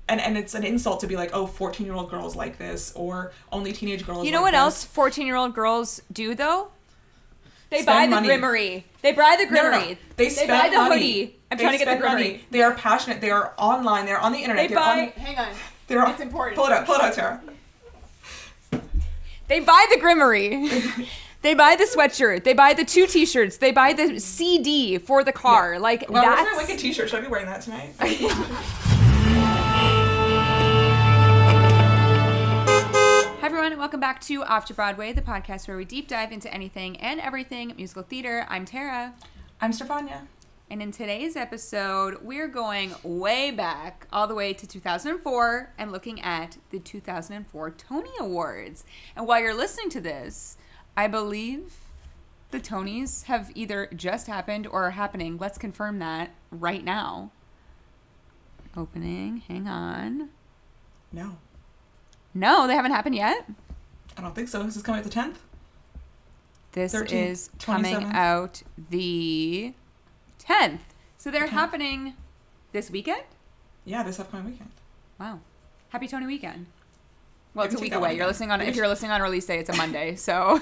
And it's an insult to be like, oh, 14-year-old girls like this, or only teenage girls. You know like what this. else 14-year-old girls do though? They Spend buy the money. Grimmery. They buy the Grimmery. No. They buy the money. hoodie. I'm trying to get the Grimmery. Money. They are passionate. They are online. They're on the internet. Hang on. It's important. Pull it out, Tara. They buy the Grimmery. They buy the sweatshirt. They buy the 2 t-shirts. They buy the CD for the car. Yeah. Like, well, that's... where's my Wicked t-shirt? Should I be wearing that tonight? Hi everyone, and welcome back to Off to Broadway, the podcast where we deep dive into anything and everything musical theater. I'm Tara. I'm Stefania. And in today's episode, we're going way back, all the way to 2004, and looking at the 2004 Tony Awards. And while you're listening to this, I believe the Tonys have either just happened or are happening. Let's confirm that right now. Opening, hang on. No, they haven't happened yet? I don't think so. Is this coming out the 10th? This 13th, is coming 27th. out the 10th. So they're happening this weekend? Yeah, this upcoming weekend. Wow. Happy Tony weekend. Well, it's a Maybe week take that away. one You're again. listening on if you're listening on release day, it's a Monday. So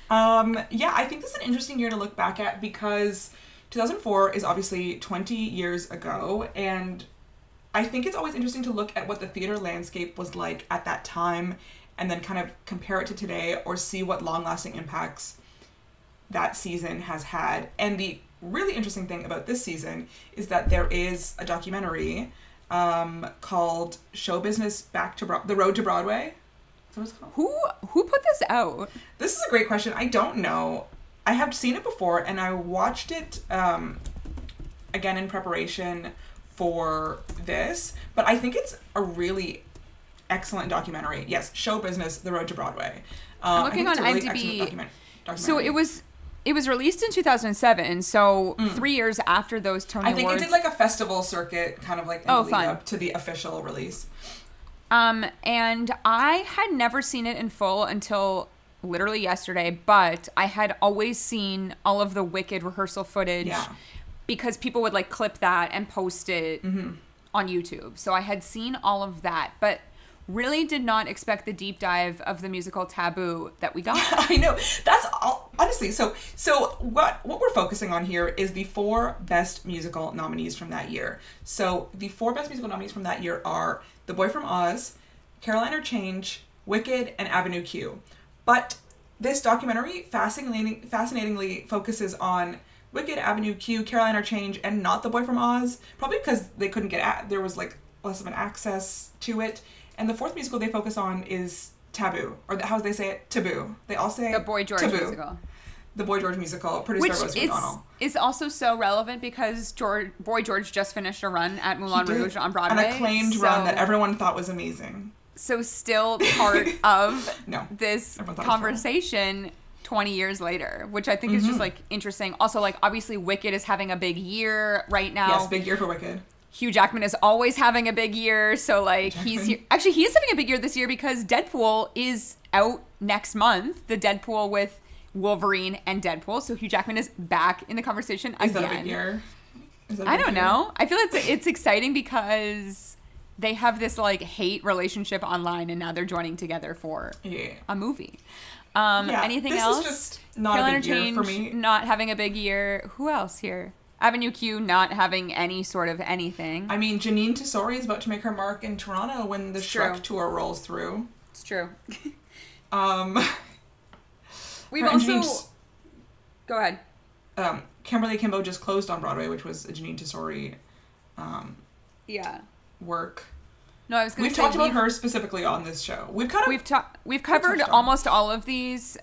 Yeah, I think this is an interesting year to look back at because 2004 is obviously 20 years ago, and I think it's always interesting to look at what the theater landscape was like at that time and then kind of compare it to today or see what long-lasting impacts that season has had. And the really interesting thing about this season is that there is a documentary called Show Business The Road to Broadway. Is that what it's called? who put this out? This is a great question. I don't know. I have seen it before, and I watched it again in preparation for this, but I think it's a really excellent documentary. Yes, Show Business, The Road to Broadway. I'm looking on really IMDb. Documentary. So it was released in 2007, so 3 years after those Tony Awards. I think it did like a festival circuit, kind of like in the lead up to the official release. And I had never seen it in full until literally yesterday, but I had always seen all of the Wicked rehearsal footage because people would like clip that and post it on YouTube. So I had seen all of that, but really did not expect the deep dive of the musical Taboo that we got. I know. That's all, honestly. So what we're focusing on here is the 4 best musical nominees from that year. So the 4 best musical nominees from that year are The Boy from Oz, Caroline or Change, Wicked, and Avenue Q. But this documentary fascinatingly focuses on Wicked, Avenue Q, Caroline or Change, and not The Boy from Oz. Probably because they couldn't there was like less of an access to it. And the 4th musical they focus on is Taboo, or how do they say it? Taboo. They all say the Boy George Taboo. musical. The Boy George musical, produced by Rosie O'Donnell. Is also so relevant because Boy George just finished a run at Moulin Rouge on Broadway. An acclaimed run that everyone thought was amazing. So still part of this everyone thought conversation 20 years later, which I think is just like interesting. Also, like obviously Wicked is having a big year right now. Yes, big year for Wicked. Hugh Jackman is always having a big year, so like he's here. Actually, he is having a big year this year because Deadpool is out next month. The Deadpool with Wolverine and Deadpool. So Hugh Jackman is back in the conversation again. Is that a big year? I don't know. I feel it's exciting because they have this like hate relationship online, and now they're joining together for a movie. Anything else? This is just not a big year for me. Not having a big year. Who else here? Avenue Q not having any sort of anything. I mean, Janine Tesori is about to make her mark in Toronto when the Shrek tour rolls through. It's true. We've also... Go ahead. Kimberly Kimbo just closed on Broadway, which was a Janine Tesori work. No, I was going to say... We've talked about her specifically on this show. We've covered almost all of these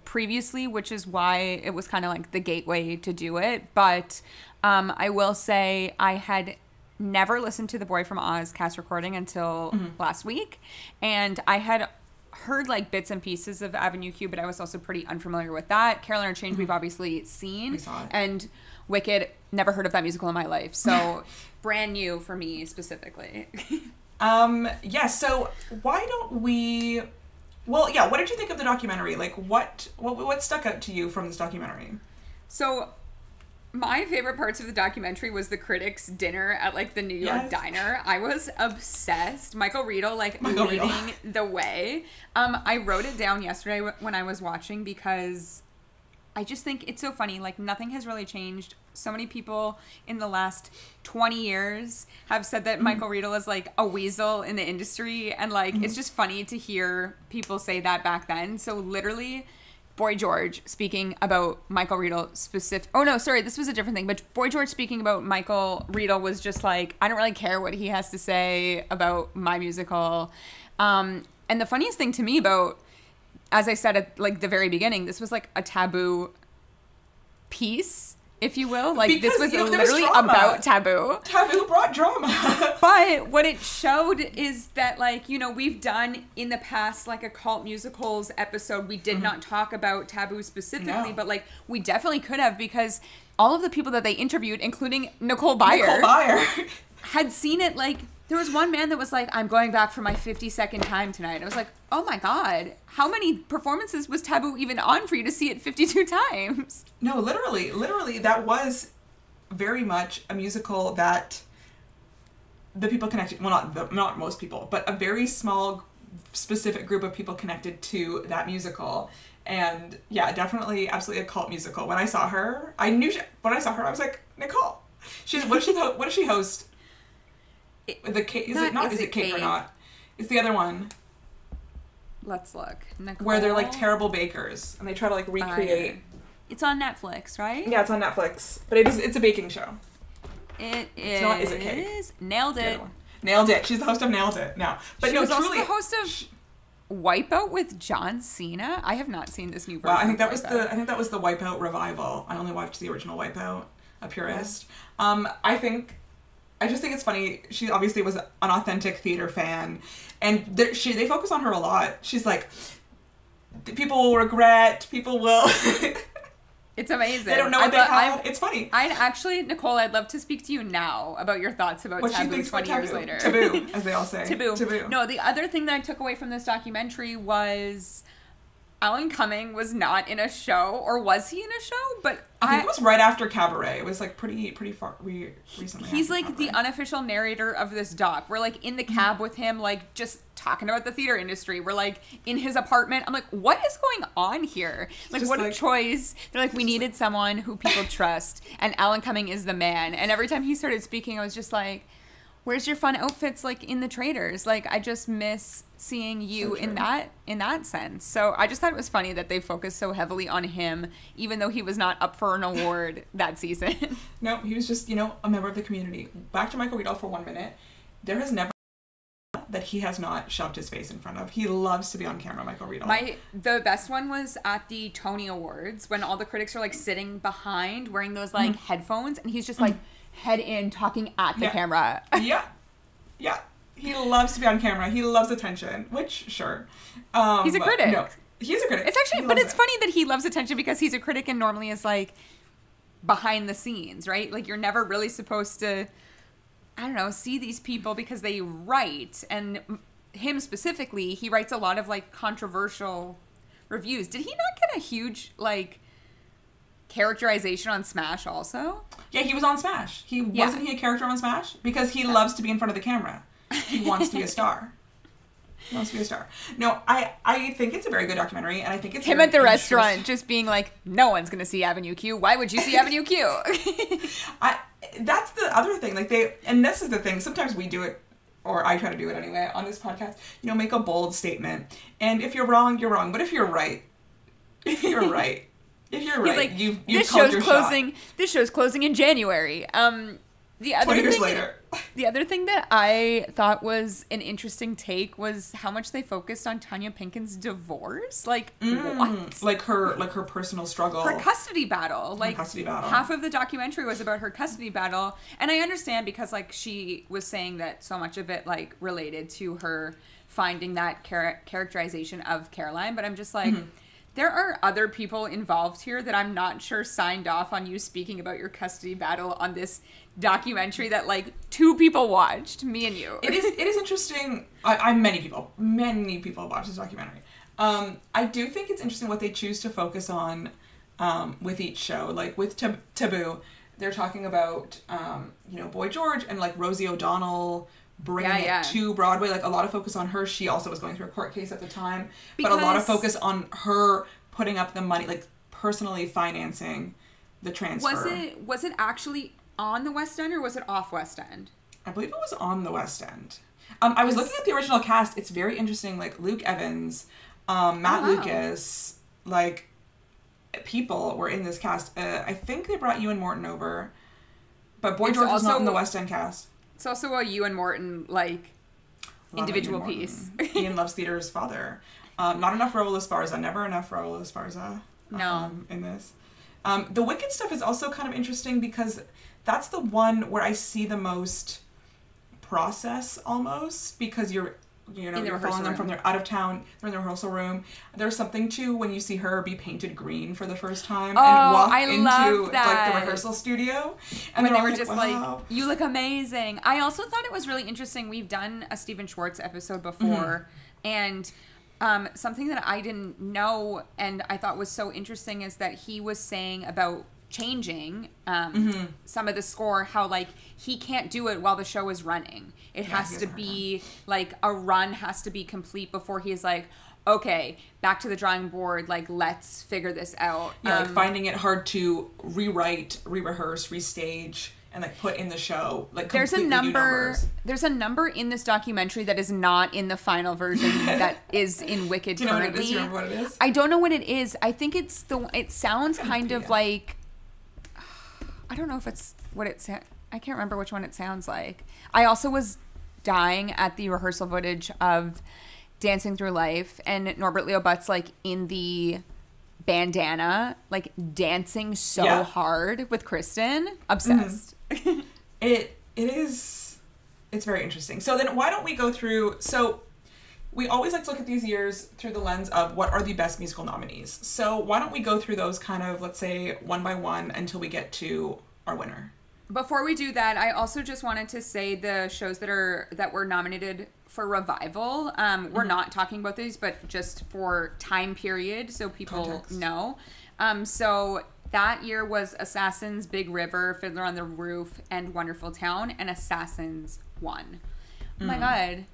previously, which is why it was kind of like the gateway to do it. But I will say I had never listened to the Boy from Oz cast recording until last week. And I had heard like bits and pieces of Avenue Q, but I was also pretty unfamiliar with that. Caroline or Change we've obviously seen. We saw it. And Wicked, never heard of that musical in my life. So brand new for me specifically. So why don't we... Well, yeah, what did you think of the documentary? Like, what stuck out to you from this documentary? So, My favorite parts of the documentary was the critics' dinner at like the New York diner. I was obsessed. Michael Riedel leading the way. I wrote it down yesterday when I was watching because I just think it's so funny. Like, nothing has really changed. So many people in the last 20 years have said that Michael Riedel is like a weasel in the industry, and like it's just funny to hear people say that back then. So literally, Boy George speaking about Michael Riedel this was a different thing, but Boy George speaking about Michael Riedel was just like, I don't really care what he has to say about my musical. And the funniest thing to me about, as I said at like the very beginning, this was like a taboo piece, if you will. Like, because, this was literally about taboo. Taboo brought drama. But what it showed is that, like, you know, we've done in the past, like, a cult musicals episode. We did not talk about taboo specifically, but, like, we definitely could have, because all of the people that they interviewed, including Nicole Byer, had seen it. Like, there was one man that was like, I'm going back for my 52nd time tonight. I was like, oh my God, how many performances was Taboo even on for you to see it 52 times? No, literally, that was very much a musical that the people connected, well, not most people, but a very small, specific group of people connected to that musical. And yeah, definitely, absolutely a cult musical. When I saw her, I was like, Nicole. What does she host? Is it Cake or Not? It's the other one. Let's look. Nicole? Where they're like terrible bakers and they try to like recreate. It's on Netflix, right? Yeah, it's on Netflix. But it's a baking show. It is. It's not Is It Cake? Nailed It. Nailed It. She's the host of Nailed It now. But she was also the host of Wipeout with John Cena. I have not seen this new version. Well, I think that was the Wipeout revival. I only watched the original Wipeout, a purist. Yeah. I just think it's funny. She obviously was an authentic theater fan, and they focus on her a lot. She's like, people will regret, people will. It's amazing. They don't know what they have. It's funny. Nicole, I'd love to speak to you now about your thoughts about Taboo 20 years later. Taboo, as they all say. Taboo. No, the other thing that I took away from this documentary was Alan Cumming was not in a show, or was he in a show? But I think it was right after Cabaret. It was like pretty far recently. He's like Cabaret. The unofficial narrator of this doc. We're like in the cab with him, like just talking about the theater industry. We're like in his apartment. I'm like, what is going on here? Like, just what a choice. They're like, we needed someone who people trust, and Alan Cumming is the man. And every time he started speaking, I was just like, where's your fun outfits, like in the Traders? Like, I just miss seeing you in that sense. So I just thought it was funny that they focused so heavily on him, even though he was not up for an award that season. No, he was just, a member of the community. Back to Michael Riedel for 1 minute. There has never been that he has not shoved his face in front of. He loves to be on camera, Michael Riedel. The best one was at the Tony Awards when all the critics are like sitting behind wearing those like headphones, and he's just like head in talking at the camera. Yeah. He loves to be on camera. He loves attention, which, sure. He's a critic. No, he's a critic. It's actually, but it's funny that he loves attention because he's a critic and normally is like behind the scenes, right? Like, you're never really supposed to, I don't know, see these people because they write. And him specifically, he writes a lot of like controversial reviews. Did he not get a huge like characterization on Smash also? Yeah, he was on Smash. Wasn't he a character on Smash? Because he loves to be in front of the camera. He wants to be a star. No, I think it's a very good documentary, and I think it's him at the restaurant just being like, no one's gonna see Avenue Q. Why would you see Avenue Q? That's the other thing. Like, and this is the thing. Sometimes we do it, or I try to do it anyway on this podcast. Make a bold statement, and if you're wrong, you're wrong. But if you're right, He's like, you this show's closing. Shot. This show's closing in January. The other 20 years later. The other thing that I thought was an interesting take was how much they focused on Tanya Pinkin's divorce. Like, what? Like her personal struggle. Her custody battle. Like, half of the documentary was about her custody battle. And I understand because, like, she was saying that so much of it, like, related to her finding that characterization of Caroline. But I'm just like, there are other people involved here that I'm not sure signed off on you speaking about your custody battle on this documentary that like 2 people watched, me and you. It is interesting. Many people watched this documentary. I do think it's interesting what they choose to focus on with each show. Like with Taboo, they're talking about, Boy George and like Rosie O'Donnell bringing it to Broadway. Like a lot of focus on her. She also was going through a court case at the time, but a lot of focus on her putting up the money, like personally financing the transfer. Was it actually on the West End or was it off West End? I believe it was on the West End. I was looking at the original cast. It's very interesting. Like Luke Evans, Matt Lucas, like people were in this cast. I think they brought Ewan Morton over, but Boy George was not in the West End cast. It's also a Ewan Morton individual piece. Ian loves theater's father. Not enough Raul Esparza. Never enough Raul Esparza. No. In this, the Wicked stuff is also kind of interesting because that's the one where I see the most process almost, because you're following them from their out of town, they're in the rehearsal room. There's something too when you see her be painted green for the first time and walk into like the rehearsal studio, and when they were just wow. Like, you look amazing. I also thought it was really interesting. We've done a Stephen Schwartz episode before, and something that I didn't know and I thought was so interesting is that he was saying about changing some of the score, how like he can't do it while the show is running. It has to be like a run has to be complete before he's like, okay, back to the drawing board, like let's figure this out. Like finding it hard to rewrite, re-rehearse, restage, and like put in the show like there's a number in this documentary that is not in the final version that is in Wicked. Do you know currently. What it is? Do you remember what it is? I don't know what it is. I think it's it sounds kind of like, I don't know if it's what it sounds. I can't remember which one it sounds like. I also was dying at the rehearsal footage of Dancing Through Life and Norbert Leo Butz like in the bandana, like dancing so hard with Kristen. Obsessed. It's very interesting. So then why don't we go through, so we always like to look at these years through the lens of what are the best musical nominees. So why don't we go through those kind of, let's say, one by one until we get to our winner. Before we do that, I also just wanted to say the shows that were nominated for revival. We're not talking about these, but just for time period, so people Context. know. So that year was Assassins, Big River, Fiddler on the Roof, and Wonderful Town, and Assassins won. Oh my God.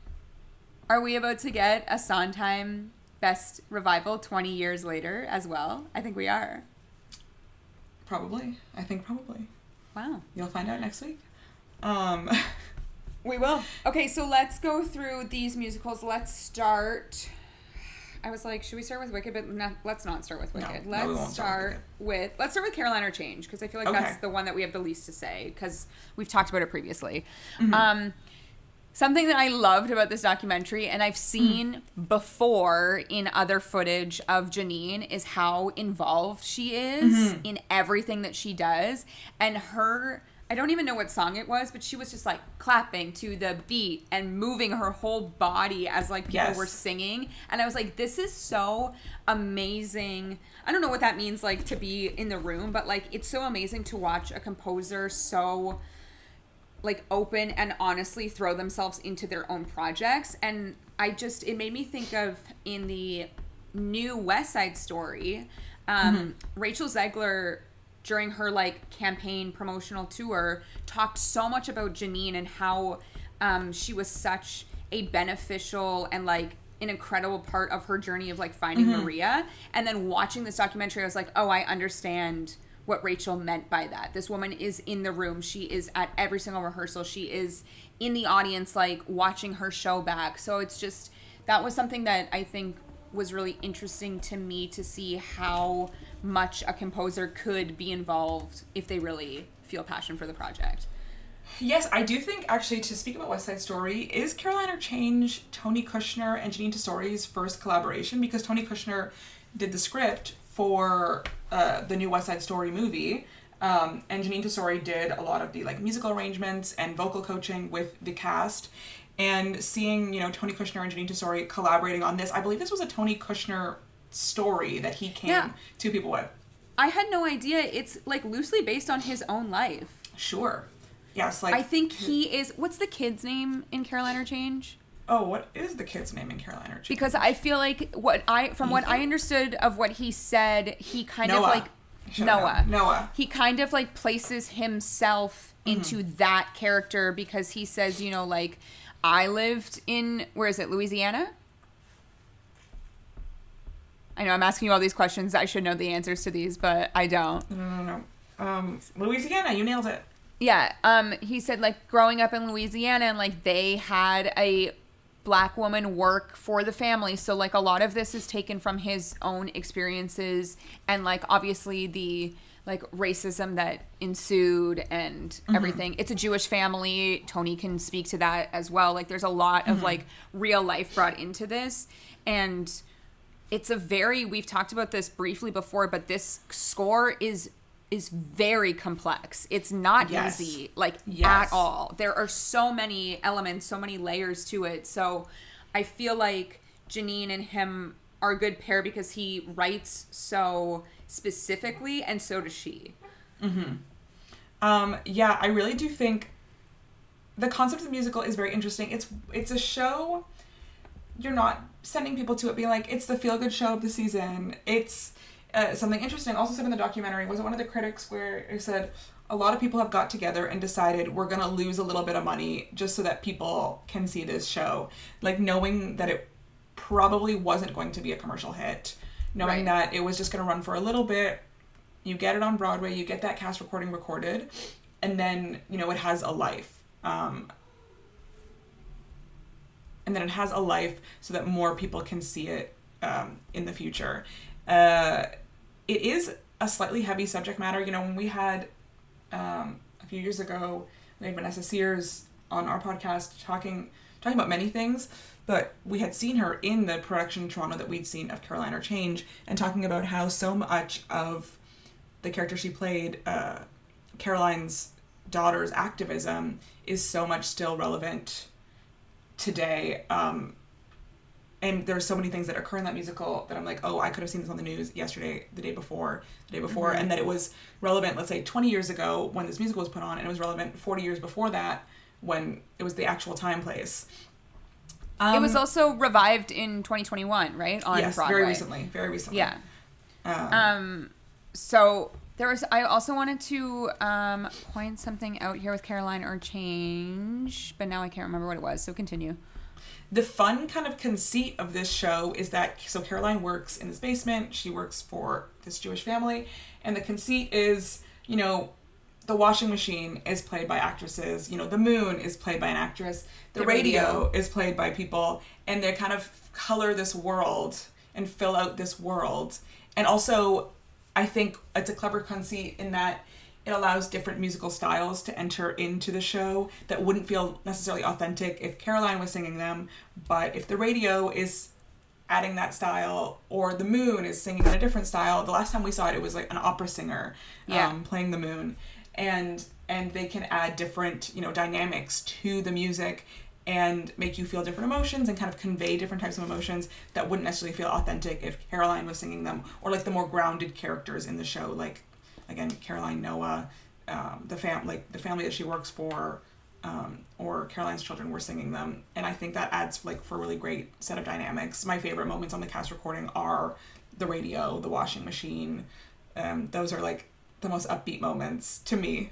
Are we about to get a Sondheim Best Revival 20 years later as well? I think we are. Probably. I think probably. Wow. You'll find out next week. We will. Okay, so let's go through these musicals. Let's start. I was like, should we start with Wicked? But no, let's not start with Wicked. Let's start with Caroline or Change, because I feel like that's the one that we have the least to say, because we've talked about it previously. Something that I loved about this documentary, and I've seen before in other footage of Janine, is how involved she is in everything that she does. And her, I don't even know what song it was, but she was just like clapping to the beat and moving her whole body as like people were singing. And I was like, this is so amazing. I don't know what that means, like to be in the room, but like it's so amazing to watch a composer so like open and honestly throw themselves into their own projects. And it made me think of in the new West Side Story, Rachel Zegler during her like campaign promotional tour talked so much about Janine and how she was such a beneficial and like an incredible part of her journey of like finding Maria. And then watching this documentary, I was like, oh, I understand what Rachel meant by that. This woman is in the room. She is at every single rehearsal. She is in the audience, like watching her show back. So it's just, that was something that I think was really interesting to me, to see how much a composer could be involved if they really feel passion for the project. Yes, I do think, actually, to speak about West Side Story, is Caroline or Change Tony Kushner and Janine Tesori's first collaboration? Because Tony Kushner did the script for the new West Side Story movie, and Janine Tesori did a lot of the like musical arrangements and vocal coaching with the cast. And seeing, Tony Kushner and Janine Tesori collaborating on this, I believe this was a Tony Kushner story that he came to people with. I had no idea. It's like loosely based on his own life. Sure. Yes, like I think he is. What's the kid's name in Caroline or Change? Oh, what is the kid's name in Caroline or Change? Because I feel like what I understood of what he said, he kind Noah. of like Noah. He kind of like places himself into that character because he says, you know, like, I lived in, where is it, Louisiana? I know I'm asking you all these questions. I should know the answers to these, but I don't. No. Louisiana, you nailed it. Yeah. He said, like, growing up in Louisiana, and, like, they had a Black woman work for the family. So, like, a lot of this is taken from his own experiences and, like, obviously the, like, racism that ensued and everything. It's a Jewish family. Tony can speak to that as well. Like, there's a lot of, like, real life brought into this. And it's a very, we've talked about this briefly before, but this score is very complex. It's not easy, like, at all. There are so many elements, so many layers to it. So I feel like Janine and him are a good pair because he writes so specifically, and so does she. Yeah, I really do think the concept of the musical is very interesting. It's a show. You're not sending people to it being like, it's the feel-good show of the season. It's something interesting. Also said in the documentary, was it one of the critics where it said, a lot of people have got together and decided we're going to lose a little bit of money just so that people can see this show. Like, knowing that it probably wasn't going to be a commercial hit. Knowing that it was just going to run for a little bit. You get it on Broadway, you get that cast recording recorded, and then, you know, it has a life. And then it has a life so that more people can see it in the future. It is a slightly heavy subject matter. You know, when we had, a few years ago, we had Vanessa Sears on our podcast talking about many things, but we had seen her in the production in Toronto that we'd seen of Caroline or Change, and talking about how so much of the character she played, Caroline's daughter's activism, is so much still relevant today. And there's so many things that occur in that musical that I'm like, oh, I could have seen this on the news yesterday, the day before, and that it was relevant, let's say 20 years ago when this musical was put on, and it was relevant 40 years before that when it was the actual time place. It was also revived in 2021, right? On Broadway. Very recently. Yeah. So I also wanted to point something out here with Caroline or Change, but now I can't remember what it was, so continue. The fun kind of conceit of this show is that, so Caroline works in this basement, she works for this Jewish family, and the conceit is, you know, the washing machine is played by actresses, you know, the moon is played by an actress, the radio is played by people, and they kind of color this world and fill out this world. And also, I think it's a clever conceit in that it allows different musical styles to enter into the show that wouldn't feel necessarily authentic if Caroline was singing them, but if the radio is adding that style, or the moon is singing in a different style. The last time we saw it, it was like an opera singer playing the moon, and they can add different, you know, dynamics to the music and make you feel different emotions and kind of convey different types of emotions that wouldn't necessarily feel authentic if Caroline was singing them, or like the more grounded characters in the show, like, again, Caroline, Noah, the family that she works for, or Caroline's children were singing them. And I think that adds, like, for a really great set of dynamics. My favorite moments on the cast recording are the radio, the washing machine. Those are, like, the most upbeat moments to me.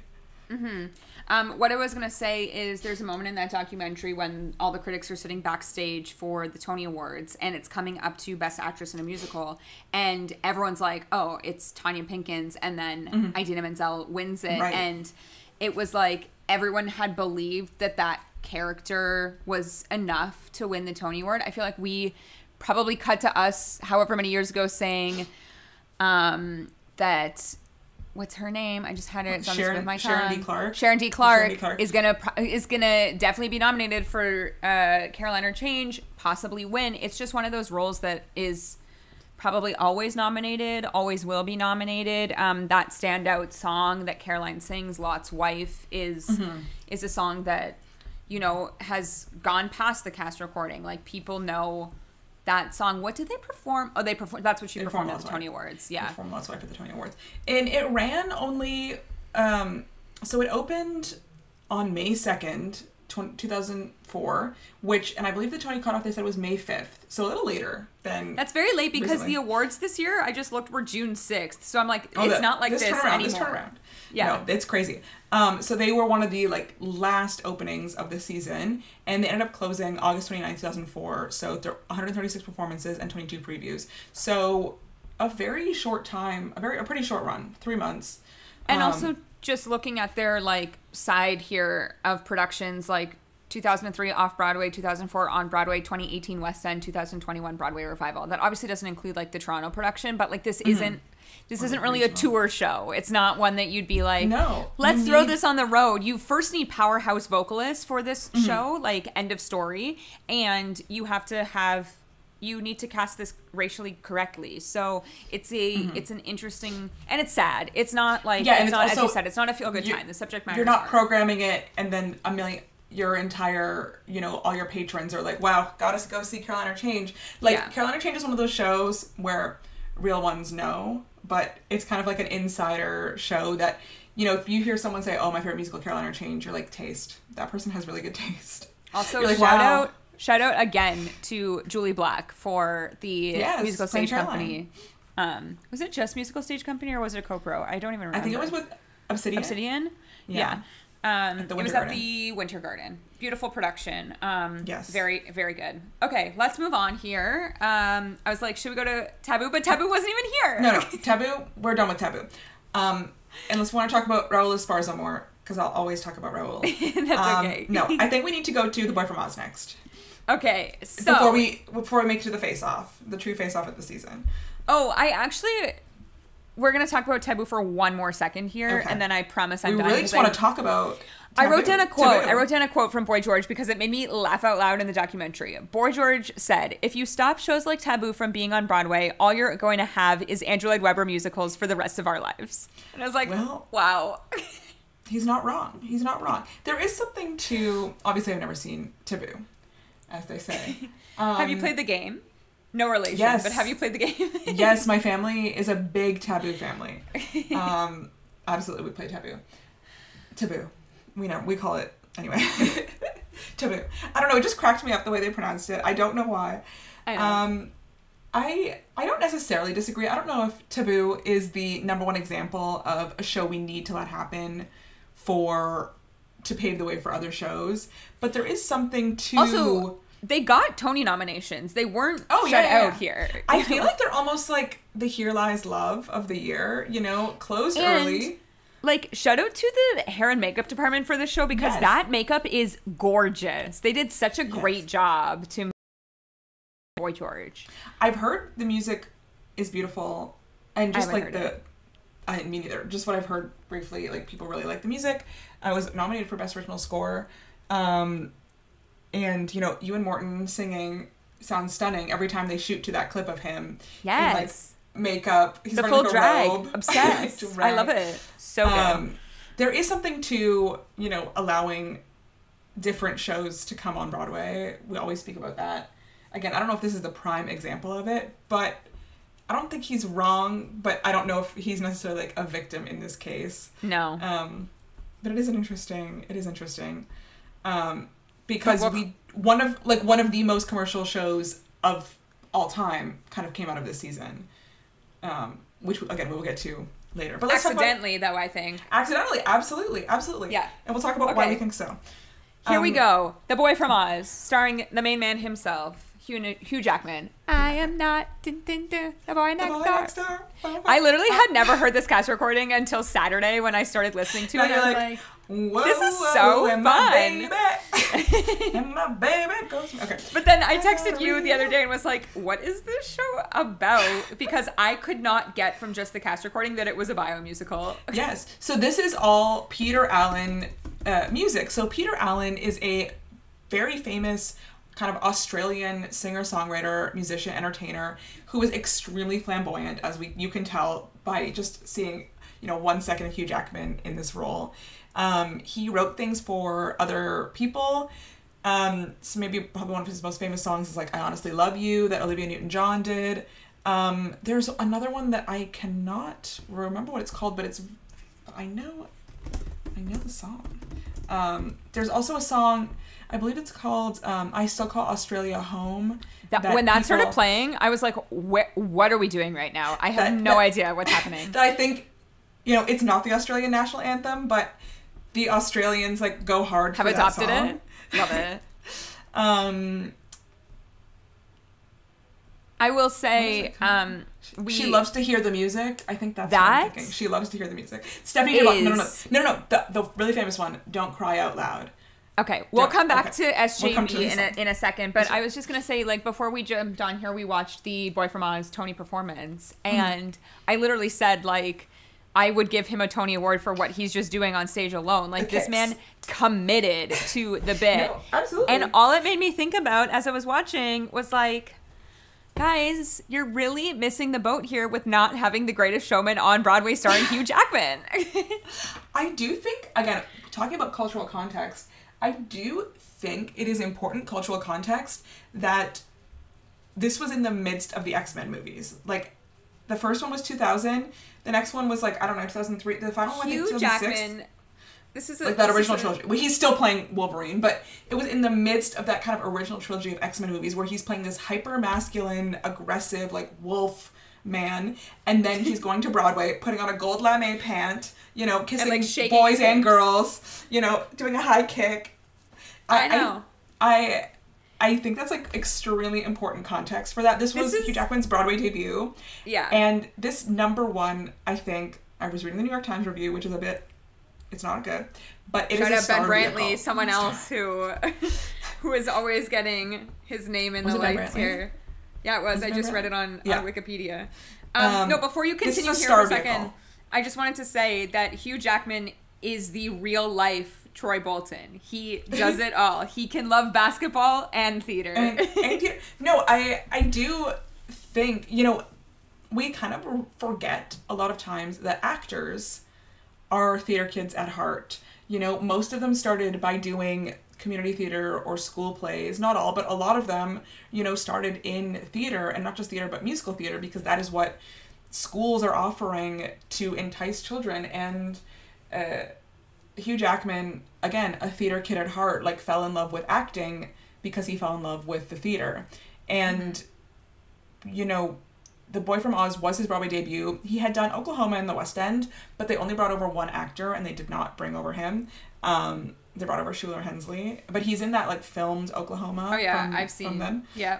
What I was going to say is there's a moment in that documentary when all the critics are sitting backstage for the Tony Awards, and it's coming up to Best Actress in a Musical, and everyone's like, oh, it's Tanya Pinkins, and then Idina Menzel wins it. And it was like everyone had believed that character was enough to win the Tony Award. I feel like we probably cut to us however many years ago saying that... What's her name? I just had it. It's on the tip of my tongue. Sharon D. Clark is gonna definitely be nominated for Caroline or Change, possibly win. It's just one of those roles that is probably always nominated, always will be nominated. That standout song that Caroline sings, "Lot's Wife," is a song that, you know, has gone past the cast recording. Like, people know that song. What did they perform? Oh, they performed. That's what she performed at the Tony Awards. Yeah, performed Lot's Wife at the Tony Awards, and it ran only. So it opened on May 2nd, 2004, and I believe the Tony cutoff they said was May 5th, so a little later than. That's very late because recently. the awards this year, I just looked, were June 6th, so I'm like, it's not like this anymore. This turnaround. Yeah. No, it's crazy. So they were one of the like last openings of the season, and they ended up closing August 29th, 2004. So there are 136 performances and 22 previews. So a very short time, a pretty short run, 3 months. And also just looking at their like side here of productions, like 2003 off-Broadway, 2004 on-Broadway, 2018 West End, 2021 Broadway revival. That obviously doesn't include like the Toronto production, but like this isn't really a tour show. It's not one that you'd be like, no, let's throw this on the road. You first need powerhouse vocalists for this show, like end of story, and you need to cast this racially correctly. So it's an interesting, and it's sad. It's not like, it's not, also, as you said, it's not a feel-good time. The subject matter. You're not programming it and then your entire, all your patrons are like, wow, gotta go see Carolina Change. Carolina Change is one of those shows where real ones know, but it's kind of like an insider show that, if you hear someone say, oh, my favorite musical, Carolina Change, you're like, taste. That person has really good taste. Also, like, shout out again to Julie Black for the Musical Stage Company. Was it just Musical Stage Company or was it a co-pro? I don't even remember. I think it was with Obsidian. Yeah. It was at the Winter Garden. Beautiful production. Yes. Very, very good. Okay, let's move on here. I was like, should we go to Taboo? But Taboo wasn't even here. No. Taboo, we're done with Taboo. Unless we want to talk about Raul Esparza more, because I'll always talk about Raul. That's okay. No, I think we need to go to The Boy from Oz next. Okay, so... Before we make it to the face-off. The true face-off of the season. Oh, we're going to talk about Taboo for one more second here, and then I promise I'm done. We really just want to talk about Taboo. I wrote down a quote from Boy George because it made me laugh out loud in the documentary. Boy George said, if you stop shows like Taboo from being on Broadway, all you're going to have is Andrew Lloyd Webber musicals for the rest of our lives. And I was like, wow. He's not wrong. There is something to... Obviously, I've never seen Taboo, as they say. Have you played the game? No relation, yes. But have you played the game? Yes, my family is a big Taboo family. Absolutely, we play Taboo. Taboo. We call it, anyway. Taboo. I don't know, it just cracked me up the way they pronounced it. I don't know why. I know. I don't necessarily disagree. I don't know if Taboo is the number one example of a show we need to let happen to pave the way for other shows. But there is something to... Also, they got Tony nominations. They weren't shut out here. I feel like they're almost like the Here Lies Love of the year, closed early. Like, shout out to the hair and makeup department for this show because that makeup is gorgeous. They did such a great job to Boy George. I've heard the music is beautiful, and just like me neither. Just what I've heard briefly, like people really like the music. I was nominated for Best Original Score. And, Ewan Morton singing sounds stunning every time they shoot to that clip of him. Yes. In, makeup. He's the wearing full drag. Robe. Obsessed. I love it. So good. There is something to, allowing different shows to come on Broadway. We always speak about that. Again, I don't know if this is the prime example of it, but I don't think he's wrong, but I don't know if he's necessarily like a victim in this case. No. But it is interesting. Because one of the most commercial shows of all time kind of came out of this season, which again we will get to later. But let's accidentally, though, I think accidentally, absolutely, yeah, and we'll talk about why we think so. Here we go, The Boy from Oz, starring the main man himself, Hugh Jackman. I am not the boy next door. I literally had never heard this cast recording until Saturday when I started listening to it. I was like, whoa, this is so fun. And my baby goes... Okay. But then I texted you the other day and was like, what is this show about? Because I could not get from just the cast recording that it was a bio musical. Yes. So this is all Peter Allen music. So Peter Allen is a very famous kind of Australian singer-songwriter, musician, entertainer who is extremely flamboyant, as you can tell by just seeing 1 second of Hugh Jackman in this role. He wrote things for other people. So maybe probably one of his most famous songs is like I Honestly Love You that Olivia Newton-John did. There's another one that I cannot remember what it's called, but I know the song. There's also a song, I believe it's called I Still Call Australia Home. When that started playing, I was like, what are we doing right now? I have no idea what's happening. That I think, it's not the Australian national anthem, but the Australians like go hard for that song. Have adopted it. Love it. I will say, she loves to hear the music. I think that's what I'm thinking. She loves to hear the music. Stephanie No. The really famous one, Don't Cry Out Loud. Okay, we'll come back to SJB in a second, but I was just going to say, like, before we jumped on here, we watched the Boy From Oz Tony performance, and I literally said, like, I would give him a Tony Award for what he's just doing on stage alone. Like, this man committed to the bit. No, absolutely. And all it made me think about as I was watching was, like, guys, you're really missing the boat here with not having The Greatest Showman on Broadway starring Hugh Jackman. I do think, again, talking about cultural context, I do think it is important cultural context that this was in the midst of the X-Men movies. Like, the first one was 2000. The next one was, like, I don't know, 2003. The final one, I think, 2006. Jackman, this is that original trilogy. Well, he's still playing Wolverine, but it was in the midst of that kind of original trilogy of X-Men movies where he's playing this hyper-masculine, aggressive, like, wolf man, and then he's going to Broadway, putting on a gold lame pant, kissing and, like, boys and girls, doing a high kick. I know. I think that's, like, extremely important context for that. This was Hugh Jackman's Broadway debut. Yeah. And this #1, I think, I was reading the New York Times review, which is a bit, it's not good, but it is a star Ben Brantley, vehicle. someone else who is always getting his name in the lights here. Yeah, it was. I just read it on Wikipedia. No, before you continue here for a second, I just wanted to say that Hugh Jackman is the real life Troy Bolton. He does it all. He can love basketball and theater. And no, I do think, we kind of forget a lot of times that actors are theater kids at heart. Most of them started by doing community theater or school plays. Not all, but a lot of them, started in theater, and not just theater, but musical theater, because that is what schools are offering to entice children. And Hugh Jackman, again, a theater kid at heart, like, fell in love with acting because he fell in love with the theater. And, The Boy From Oz was his Broadway debut. He had done Oklahoma in the West End, but they only brought over one actor, and they did not bring over him. They brought over Shuler Hensley, but he's in that, like, filmed Oklahoma. Oh yeah, I've seen. From them. Yeah.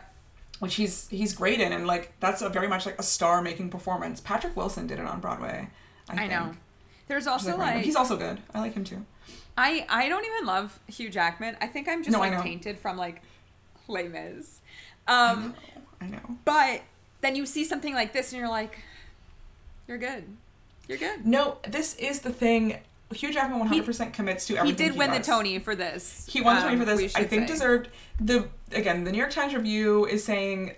Which he's great in, and, like, that's a very much, like, a star-making performance. Patrick Wilson did it on Broadway, I think. know. There's also, like... He's also good. I like him, too. I don't even love Hugh Jackman. I think I'm just, tainted from, like, Les Mis. I know. But then you see something like this, and you're like, you're good. You're good. No, this is the thing. Hugh Jackman 100% commits to everything he did win the Tony for this. He won the Tony for this. I think deserved. The New York Times review is saying,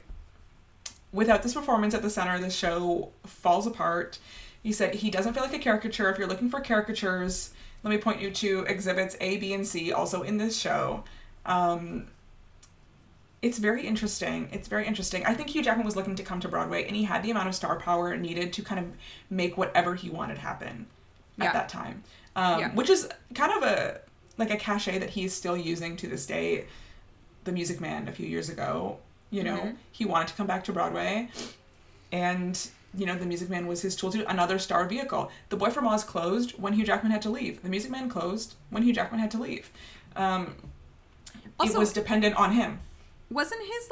without this performance at the center, the show falls apart. He said he doesn't feel like a caricature. If you're looking for caricatures, let me point you to exhibits A, B, and C, also in this show. It's very interesting. I think Hugh Jackman was looking to come to Broadway, and he had the amount of star power needed to kind of make whatever he wanted happen at that time. Which is kind of a cachet that he's still using to this day. The Music Man a few years ago, he wanted to come back to Broadway, and the Music Man was his tool to another star vehicle. The Boy From Oz closed when Hugh Jackman had to leave. The Music Man closed when Hugh Jackman had to leave. Also, it was dependent on him. Wasn't his,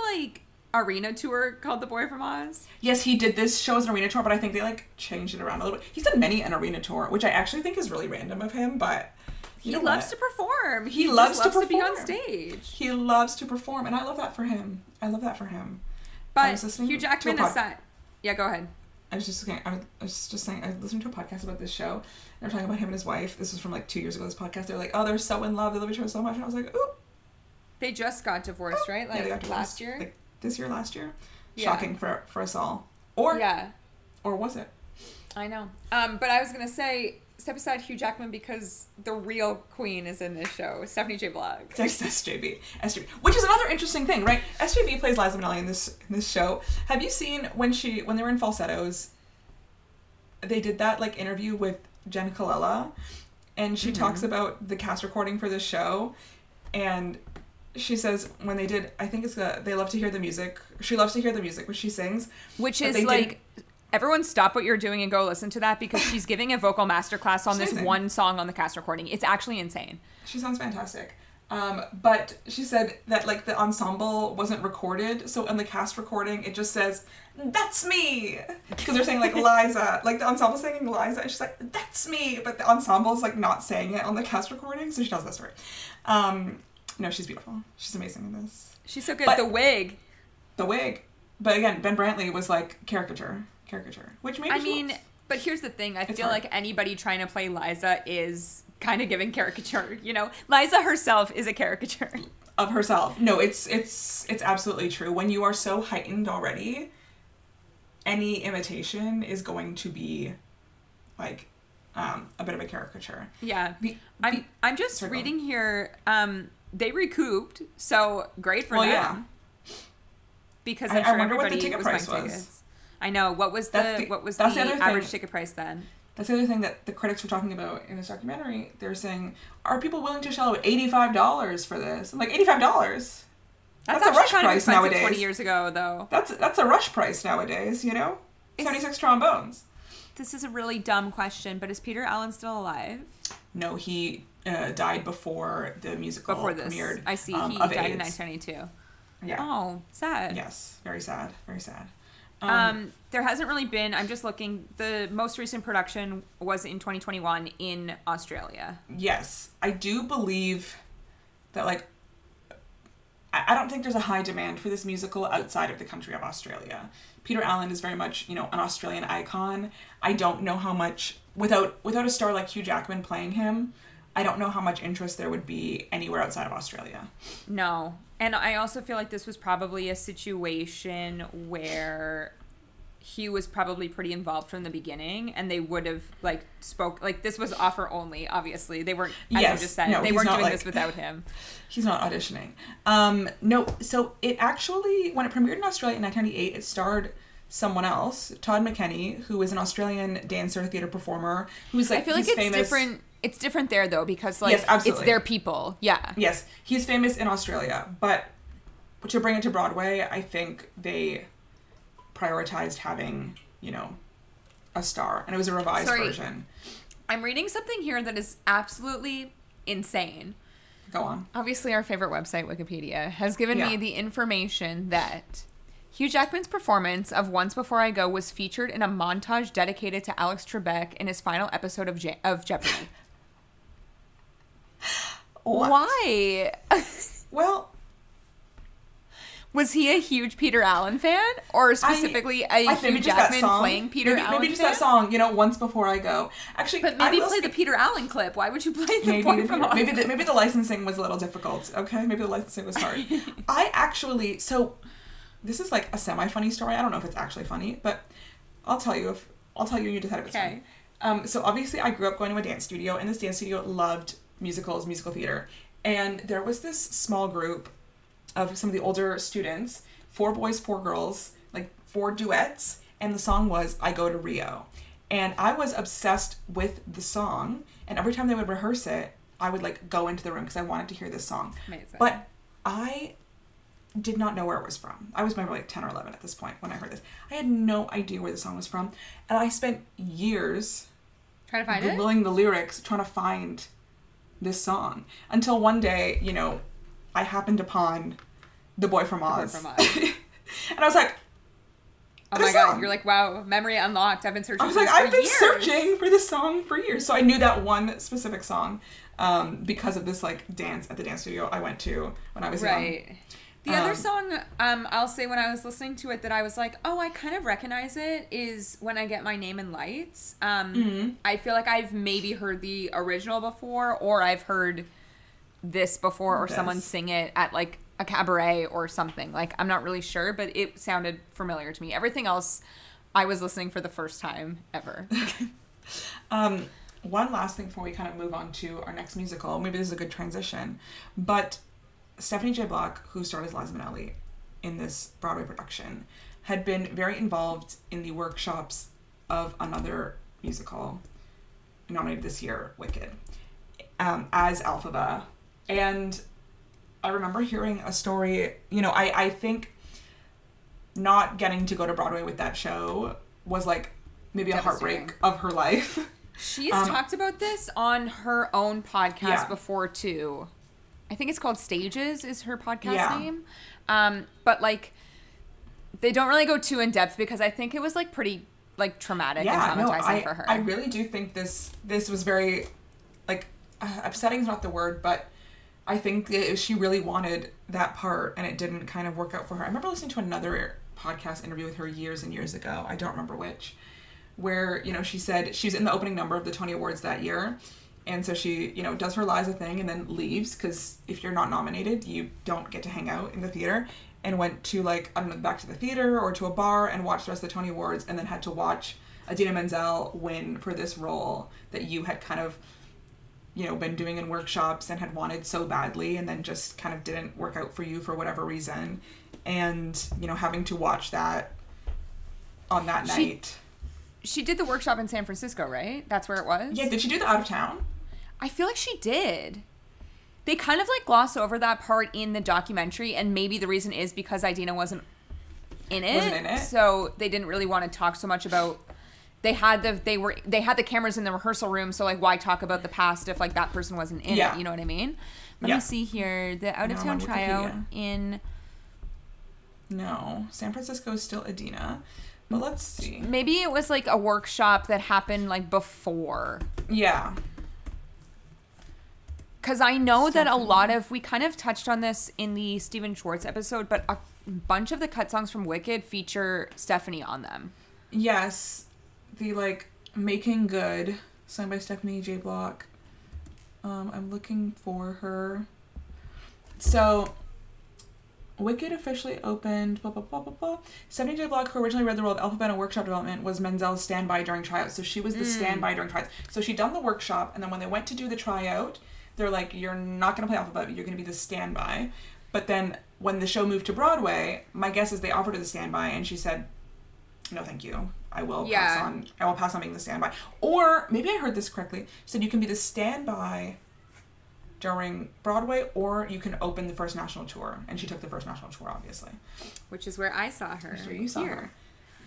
arena tour called The Boy From Oz? Yes, he did this show as an arena tour, but I think they, changed it around a little bit. He's done many an arena tour, which I actually think is really random of him, but... He loves to perform. He loves to be on stage. He loves to perform, and I love that for him. But Hugh Jackman is that... Yeah, go ahead. I was just saying, I listened to a podcast about this show, and they're talking about him and his wife. This was from 2 years ago, this podcast. They're like, oh, they're so in love, they love each other so much, and I was like, ooh. They just got divorced, right? They got divorced last year? Last year? Yeah. Shocking for us all. Or was it? I know. But I was going to say, step aside Hugh Jackman because the real queen is in this show, Stephanie J. Blogg. SJB. Which is another interesting thing, right? SJB plays Liza Minnelli in this show. Have you seen when they were in falsettos, they did that interview with Jen Colella, and she talks about the cast recording for this show, and she says when they did, I think it's they love to hear the music. She loves to hear the music when she sings, which is like. Everyone stop what you're doing and go listen to that, because she's giving a vocal masterclass on this one song on the cast recording. It's actually insane. She sounds fantastic. But she said that like the ensemble wasn't recorded, so on the cast recording it just says, "That's me," because they're saying like Liza, like the ensemble singing Liza, and she's like, "That's me," but the ensemble's like not saying it on the cast recording, so she tells that story. No, she's beautiful. She's amazing in this. She's so good. But the wig. But again, Ben Brantley was like caricature, which maybe but here's the thing. I feel like anybody trying to play Liza is kind of giving caricature, you know? Liza herself is a caricature. Of herself. No, it's absolutely true. When you are so heightened already, any imitation is going to be like a bit of a caricature. Yeah. I'm just reading here, they recouped, so great for them. Yeah. Because I'm sure everybody was buying tickets. I know. What was the average ticket price then? That's the other thing that the critics were talking about in this documentary. They're saying, are people willing to shell out $85 for this? I'm like, $85? That's a rush price nowadays. 20 years ago, though. That's a rush price nowadays, you know? 76 trombones. This is a really dumb question, but is Peter Allen still alive? No, he died before the musical premiered. I see. He died in 1992. Yeah. Oh, sad. Yes, very sad. Very sad. There hasn't really been, I'm just looking, the most recent production was in 2021 in Australia. Yes. I do believe that, like, I don't think there's a high demand for this musical outside of the country of Australia. Peter Allen is very much, you know, an Australian icon. I don't know how much, without a star like Hugh Jackman playing him, I don't know how much interest there would be anywhere outside of Australia. No. And I also feel like this was probably a situation where he was probably pretty involved from the beginning, and they would have this was offer only, obviously. They weren't, as you just said, they weren't doing this without him. He's not auditioning. No, so it actually, when it premiered in Australia in 1998, it starred someone else, Todd McKenney, who is an Australian dancer, theater performer, who's like, I feel like it's famous. Different. It's different there, though, because, like, yes, it's their people. Yeah. Yes. He's famous in Australia, but to bring it to Broadway, I think they prioritized having, you know, a star. And it was a revised version. I'm reading something here that is absolutely insane. Go on. Obviously, our favorite website, Wikipedia, has given me the information that Hugh Jackman's performance of Once Before I Go was featured in a montage dedicated to Alex Trebek in his final episode of Jeopardy! What? Why? Well, was he a huge Peter Allen fan, or specifically Hugh Jackman playing Peter Allen? Maybe just that song, you know, Once Before I Go. Actually, but maybe play the Peter Allen clip. Why would you play the Boy from Oz? Maybe the licensing was a little difficult. Okay, maybe the licensing was hard. This is like a semi-funny story. I don't know if it's actually funny, but I'll tell you and you decide if it's funny. So obviously I grew up going to a dance studio, and this dance studio loved musical theater. And there was this small group of some of the older students, 4 boys, 4 girls, like 4 duets, and the song was I Go to Rio. And I was obsessed with the song, and every time they would rehearse it, I would like go into the room because I wanted to hear this song. Amazing. But I did not know where it was from. I was maybe like 10 or 11 at this point when I heard this. I had no idea where the song was from, and I spent years trying to find Googling the lyrics, trying to find this song, until one day, you know, I happened upon The Boy from Oz. And I was like, oh my God, you're like, wow, memory unlocked. I've been searching for this for years. I've been searching for this song for years. So I knew that one specific song because of this like dance at the dance studio I went to when I was young. The other song, I'll say when I was listening to it that I was like, oh, I kind of recognize it, is When I Get My Name in Lights. I feel like I've maybe heard the original before, or I've heard this before, or someone sing it at like a cabaret or something. Like, I'm not really sure, but it sounded familiar to me. Everything else I was listening for the first time ever. One last thing before we kind of move on to our next musical. Maybe this is a good transition, but Stephanie J. Block, who starred as Liza Minnelli in this Broadway production, had been very involved in the workshops of another musical nominated this year, Wicked. as Elphaba. And I remember hearing a story, you know, I think not getting to go to Broadway with that show was like maybe a heartbreak of her life. She's talked about this on her own podcast before too. I think it's called Stages is her podcast name. But like they don't really go too in depth because I think it was like pretty like traumatic and traumatizing for her. I really do think this was very like upsetting is not the word, but I think she really wanted that part and it didn't kind of work out for her. I remember listening to another podcast interview with her years and years ago. I don't remember which, where, you know, she said she's in the opening number of the Tony Awards that year. And so she, you know, does her Liza thing and then leaves because if you're not nominated, you don't get to hang out in the theater, and went to like, I don't know, back to the theater or to a bar and watched the rest of the Tony Awards, and then had to watch Idina Menzel win for this role that you had kind of, you know, been doing in workshops and had wanted so badly, and then just kind of didn't work out for you for whatever reason. And, you know, having to watch that on that night. She did the workshop in San Francisco, right? That's where it was? Yeah, did she do the out of town? I feel like she did. They kind of like gloss over that part in the documentary, and maybe the reason is because Idina wasn't in it. So they didn't really want to talk so much about. They had the cameras in the rehearsal room, so like why talk about the past if like that person wasn't in it? You know what I mean? Let me see here. The out of town tryout in. No, San Francisco is still Idina. But let's see. Maybe it was like a workshop that happened like before. Yeah. Because I know that a lot of, we kind of touched on this in the Stephen Schwartz episode, but a bunch of the cut songs from Wicked feature Stephanie on them. Yes. The like Making Good, sung by Stephanie J. Block. I'm looking for her. So Wicked officially opened, blah, blah, blah, blah, blah. Stephanie J. Block, who originally read the role of Elphaba in workshop development, was Menzel's standby during tryouts. So she was the standby during tryouts. So she'd done the workshop, and then when they went to do the tryout, they're like, you're not going to play Elphaba, you're going to be the standby. But then when the show moved to Broadway, my guess is they offered her the standby, and she said, no, thank you. I will pass on being the standby. Or, maybe I heard this correctly, she said you can be the standby during Broadway, or you can open the first national tour. And she took the first national tour, obviously. Which is where I saw her. Which is where you saw her.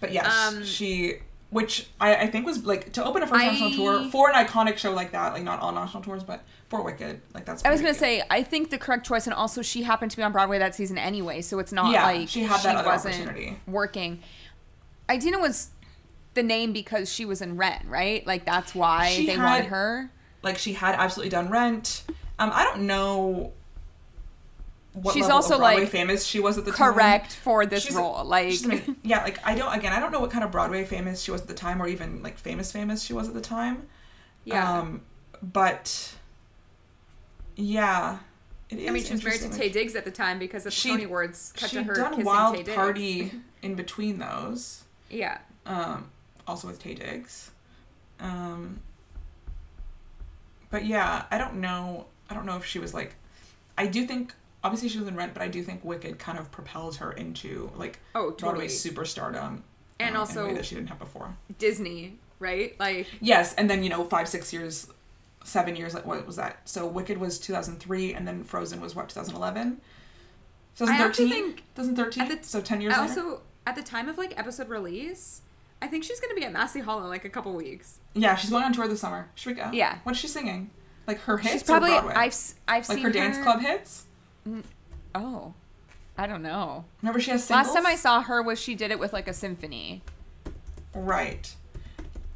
But yes, she, which I think was, like, to open a first national tour for an iconic show like that, like, not all national tours, but for Wicked, like, that's I was going to say, I think the correct choice, and also she happened to be on Broadway that season anyway, so it's not like she had that other opportunity. Working. Idina was the name because she was in Rent, right? Like, that's why they wanted her. Like, she had absolutely done Rent. I don't know what she's level also of Broadway like famous she was at the time. Correct for this role. Like, yeah, like I don't know what kind of Broadway famous she was at the time, or even like famous she was at the time. Yeah. But yeah, it is. I mean, she was married to Taye Diggs at the time because of the Tony Awards. Cut to her done kissing Wild Taye Diggs. Party in between those. Yeah. Also with Taye Diggs. But yeah, I don't know if she was like, I do think, obviously she was in Rent, but I do think Wicked kind of propelled her into like Broadway superstardom. And also in a way that she didn't have before. Disney, right? Like, yes, and then 5, 6 years, 7 years, like what was that? So Wicked was 2003, and then Frozen was what, 2011? 2013? 2013? So 10 years later? Also, at the time of like episode release, I think she's going to be at Massey Hall in like a couple weeks. Yeah, she's going on tour this summer. Should we go? Yeah. What's she singing? Like her hits, she's probably, or Broadway? I've seen like her dance club hits? Oh, I don't know. Remember she has singles? Last time I saw her was she did it with like a symphony. Right.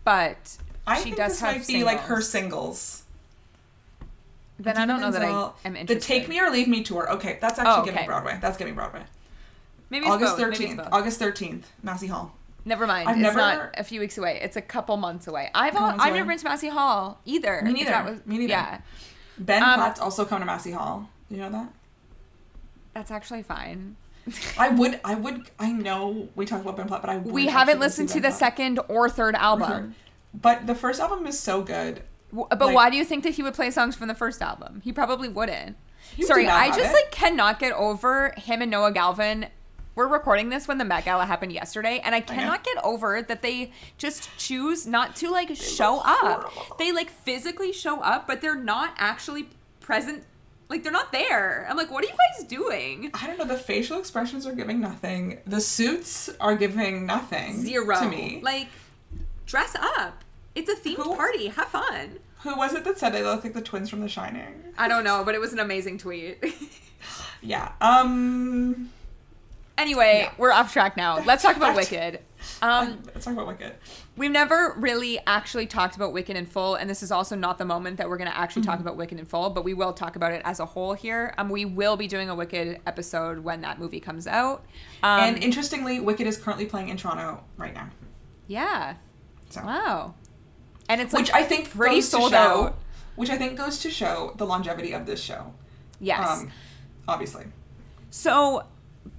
But I she think does this have might be like her singles. Then I don't know that I'm interested. The Take Me or Leave Me tour. Okay, that's actually giving Broadway. That's giving Broadway. Maybe it's August both. 13th. August 13th, Massey Hall. Never mind. It's not a few weeks away. It's a couple months away. I've never been to Massey Hall either. Me neither. Yeah. Ben Platt's also coming to Massey Hall. Do you know that? That's actually fine. I know we talked about Ben Platt, but we haven't listened to the second or third album. But the first album is so good. But why do you think that he would play songs from the first album? He probably wouldn't. Sorry, I just cannot get over him and Noah Galvin we're recording this when the Met Gala happened yesterday, and I cannot get over that they just choose not to, like, show up. They, like, physically show up, but they're not actually present. Like, they're not there. I'm like, what are you guys doing? I don't know. The facial expressions are giving nothing. The suits are giving nothing. Zero. To me. Like, dress up. It's a themed party. Have fun. Who was it that said they look like the twins from The Shining? I don't know, but it was an amazing tweet. Yeah. Anyway, we're off track now. Let's talk about Wicked. Let's talk about Wicked. We've never really actually talked about Wicked in full, and this is also not the moment that we're going to actually talk about Wicked in full, but we will talk about it as a whole here. We will be doing a Wicked episode when that movie comes out. And interestingly, Wicked is currently playing in Toronto right now. Yeah. So. Wow. And it's, like, which I think pretty sold out. Which I think goes to show the longevity of this show. Yes. Obviously. So,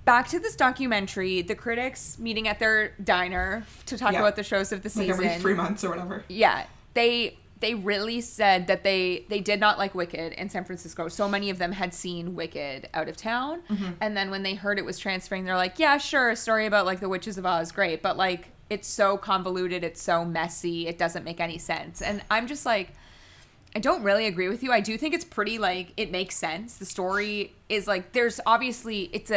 back to this documentary, the critics meeting at their diner to talk about the shows of the season. Like every 3 months or whatever. Yeah. They really said that they did not like Wicked in San Francisco. So many of them had seen Wicked out of town. Mm-hmm. And then when they heard it was transferring, they're like, yeah, sure, a story about, like, the Witches of Oz, great. But, like, it's so convoluted, it's so messy, it doesn't make any sense. And I'm just like, I don't really agree with you. I do think it's pretty, like, it makes sense. The story is, like, there's obviously, it's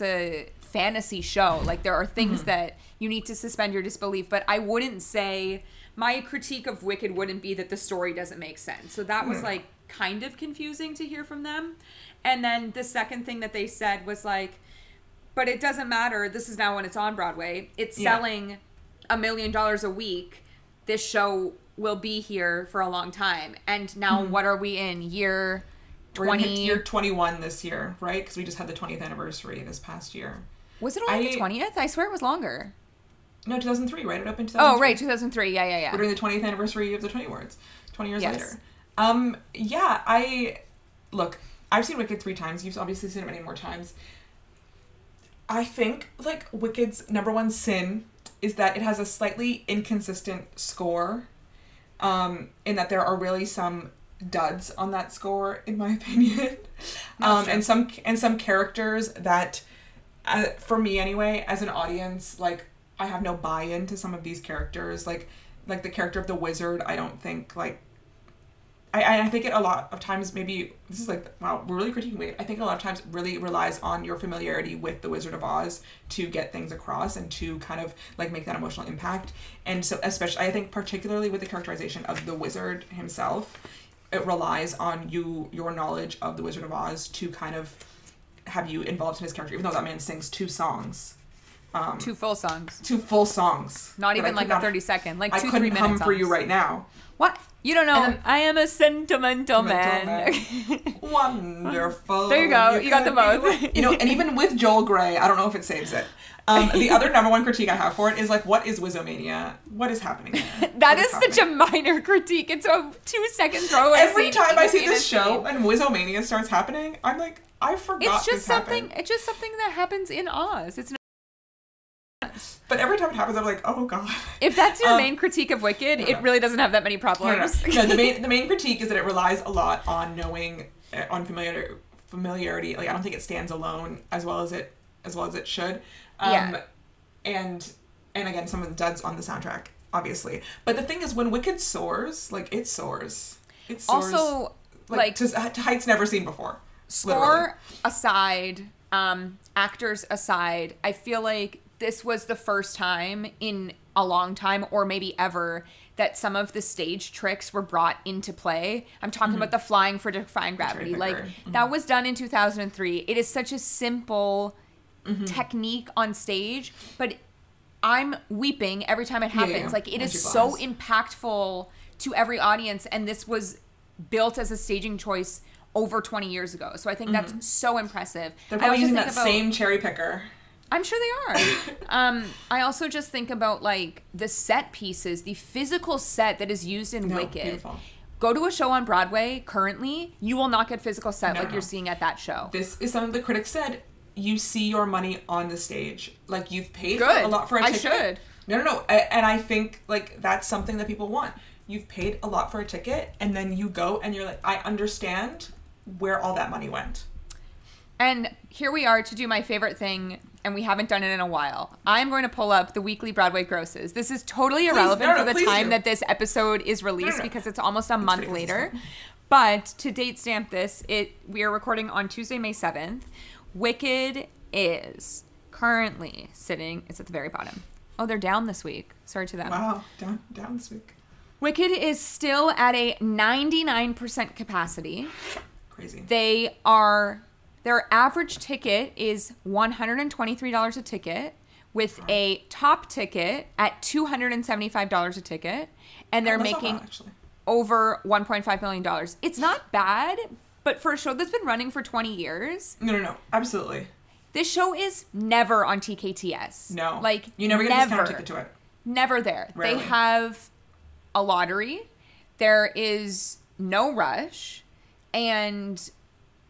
a fantasy show. Like, there are things that you need to suspend your disbelief. But I wouldn't say, my critique of Wicked wouldn't be that the story doesn't make sense. So that was, like, kind of confusing to hear from them. And then the second thing that they said was, like, but it doesn't matter. This is now when it's on Broadway. It's selling $1 million a week. This show will be here for a long time. And now what are we in? Year 20? Year 21 this year, right? Because we just had the 20th anniversary this past year. Was it only the 20th? I swear it was longer. No, 2003, right? It opened 2003. Oh, right, 2003. Yeah. We're doing the 20th anniversary of the 20 Awards. 20 years later. Look, I've seen Wicked 3 times. You've obviously seen it many more times. I think, like, Wicked's number one sin is that it has a slightly inconsistent score, in that there are really some duds on that score, in my opinion, and some characters that, for me anyway, as an audience, like, I have no buy-in to some of these characters, like the character of the wizard. I don't think, like, I think it a lot of times, maybe this is like, wow, we're really critiquing it. I think a lot of times really relies on your familiarity with the Wizard of Oz to get things across and to kind of, like, make that emotional impact. And so, especially, I think particularly with the characterization of the wizard himself, it relies on your knowledge of the Wizard of Oz to kind of have you involved in his character, even though that man sings 2 songs. 2 full songs. 2 full songs. Not even like a 30-second, like 2-3 minute songs. I couldn't hum for you right now. What? You don't know. I am a sentimental man. Wonderful. There you go. You got them both. You know, and even with Joel Grey, I don't know if it saves it. The other number one critique I have for it is, like, what is Wizomania? What is happening there? That is such a minor critique. It's a 2-second throwaway. Every time I see this show and Wizomania starts happening, I'm like, I forgot It's just something that happens in Oz. It's But every time it happens, I'm like, oh god. If that's your main critique of Wicked, it really doesn't have that many problems. No, the main critique is that it relies a lot on knowing, on familiarity. Like, I don't think it stands alone as well as it should. And again, some of the duds on the soundtrack, obviously. But the thing is, when Wicked soars, like, it soars. It soars. Also, like to heights never seen before. Score literally. Aside, actors aside, I feel like this was the first time in a long time, or maybe ever, that some of the stage tricks were brought into play. I'm talking about the flying for defying gravity. Like, that was done in 2003. It is such a simple technique on stage, but I'm weeping every time it happens. Yeah. Like, it is so impactful to every audience, and this was built as a staging choice over 20 years ago. So I think that's so impressive. They're probably using that same cherry picker. I'm sure they are. I also just think about, like, the set pieces, the physical set that is used in Wicked. Beautiful. Go to a show on Broadway currently, you will not get physical set you're seeing at that show. This is something the critics said. You see your money on the stage. Like, you've paid a lot for a ticket. I should. No. And I think, like, that's something that people want. You've paid a lot for a ticket, and then you go and you're like, I understand where all that money went. And here we are to do my favorite thing, and we haven't done it in a while. I'm going to pull up the weekly Broadway grosses. This is totally irrelevant for the time that this episode is released because it's almost a month later. But to date stamp this, we are recording on Tuesday, May 7th. Wicked is currently sitting, it's at the very bottom. Oh, they're down this week. Sorry to them. Wow, down this week. Wicked is still at a 99% capacity. Crazy. Their average ticket is $123 a ticket with a top ticket at $275 a ticket. And they're making over $1.5 million. It's not bad, but for a show that's been running for 20 years. No. Absolutely. This show is never on TKTS. No. Like, you never get a discount ticket to it. Never there. Rarely. They have a lottery. There is no rush. And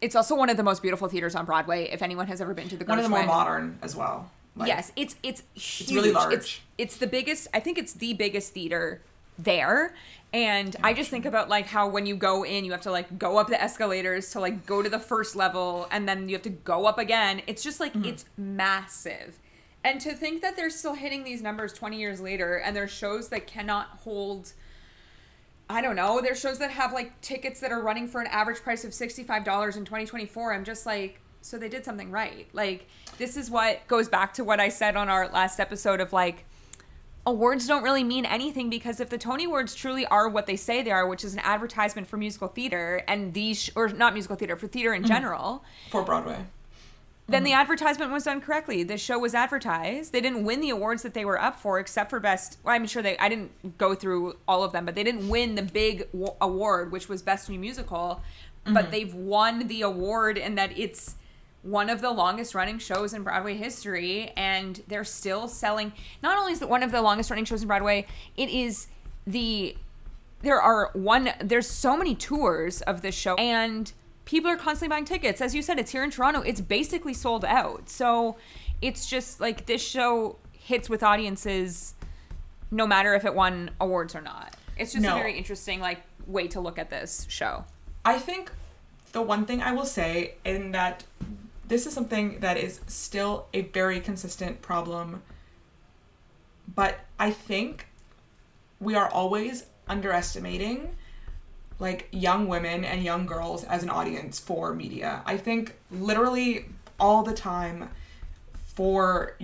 it's also one of the most beautiful theaters on Broadway, if anyone has ever been to the Gershwin. One of the more modern as well. Like, yes, it's huge. It's really large. It's the biggest, I think it's the biggest theater there. And I just think about like how when you go in, you have to like go up the escalators to like go to the first level and then you have to go up again. It's just like, it's massive. And to think that they're still hitting these numbers 20 years later and there's shows that cannot hold, I don't know, there's shows that have like tickets that are running for an average price of $65 in 2024. I'm just like, so they did something right. Like, this is what goes back to what I said on our last episode of like, awards don't really mean anything because if the Tony Awards truly are what they say they are, which is an advertisement for musical theater and or not musical theater, for theater in general. For Broadway. Then the advertisement was done correctly. The show was advertised. They didn't win the awards that they were up for except for best, well, I'm sure I didn't go through all of them, but they didn't win the big award, which was Best New Musical, but they've won the award and that it's one of the longest running shows in Broadway history, and they're still selling. Not only is it one of the longest running shows in Broadway, it is there's so many tours of this show, and people are constantly buying tickets. As you said, it's here in Toronto. It's basically sold out. So it's just like this show hits with audiences no matter if it won awards or not. It's just a very interesting like way to look at this show. I think the one thing I will say in that this is something that is still a very consistent problem, but I think we are always underestimating like young women and young girls as an audience for media. I think literally all the time for,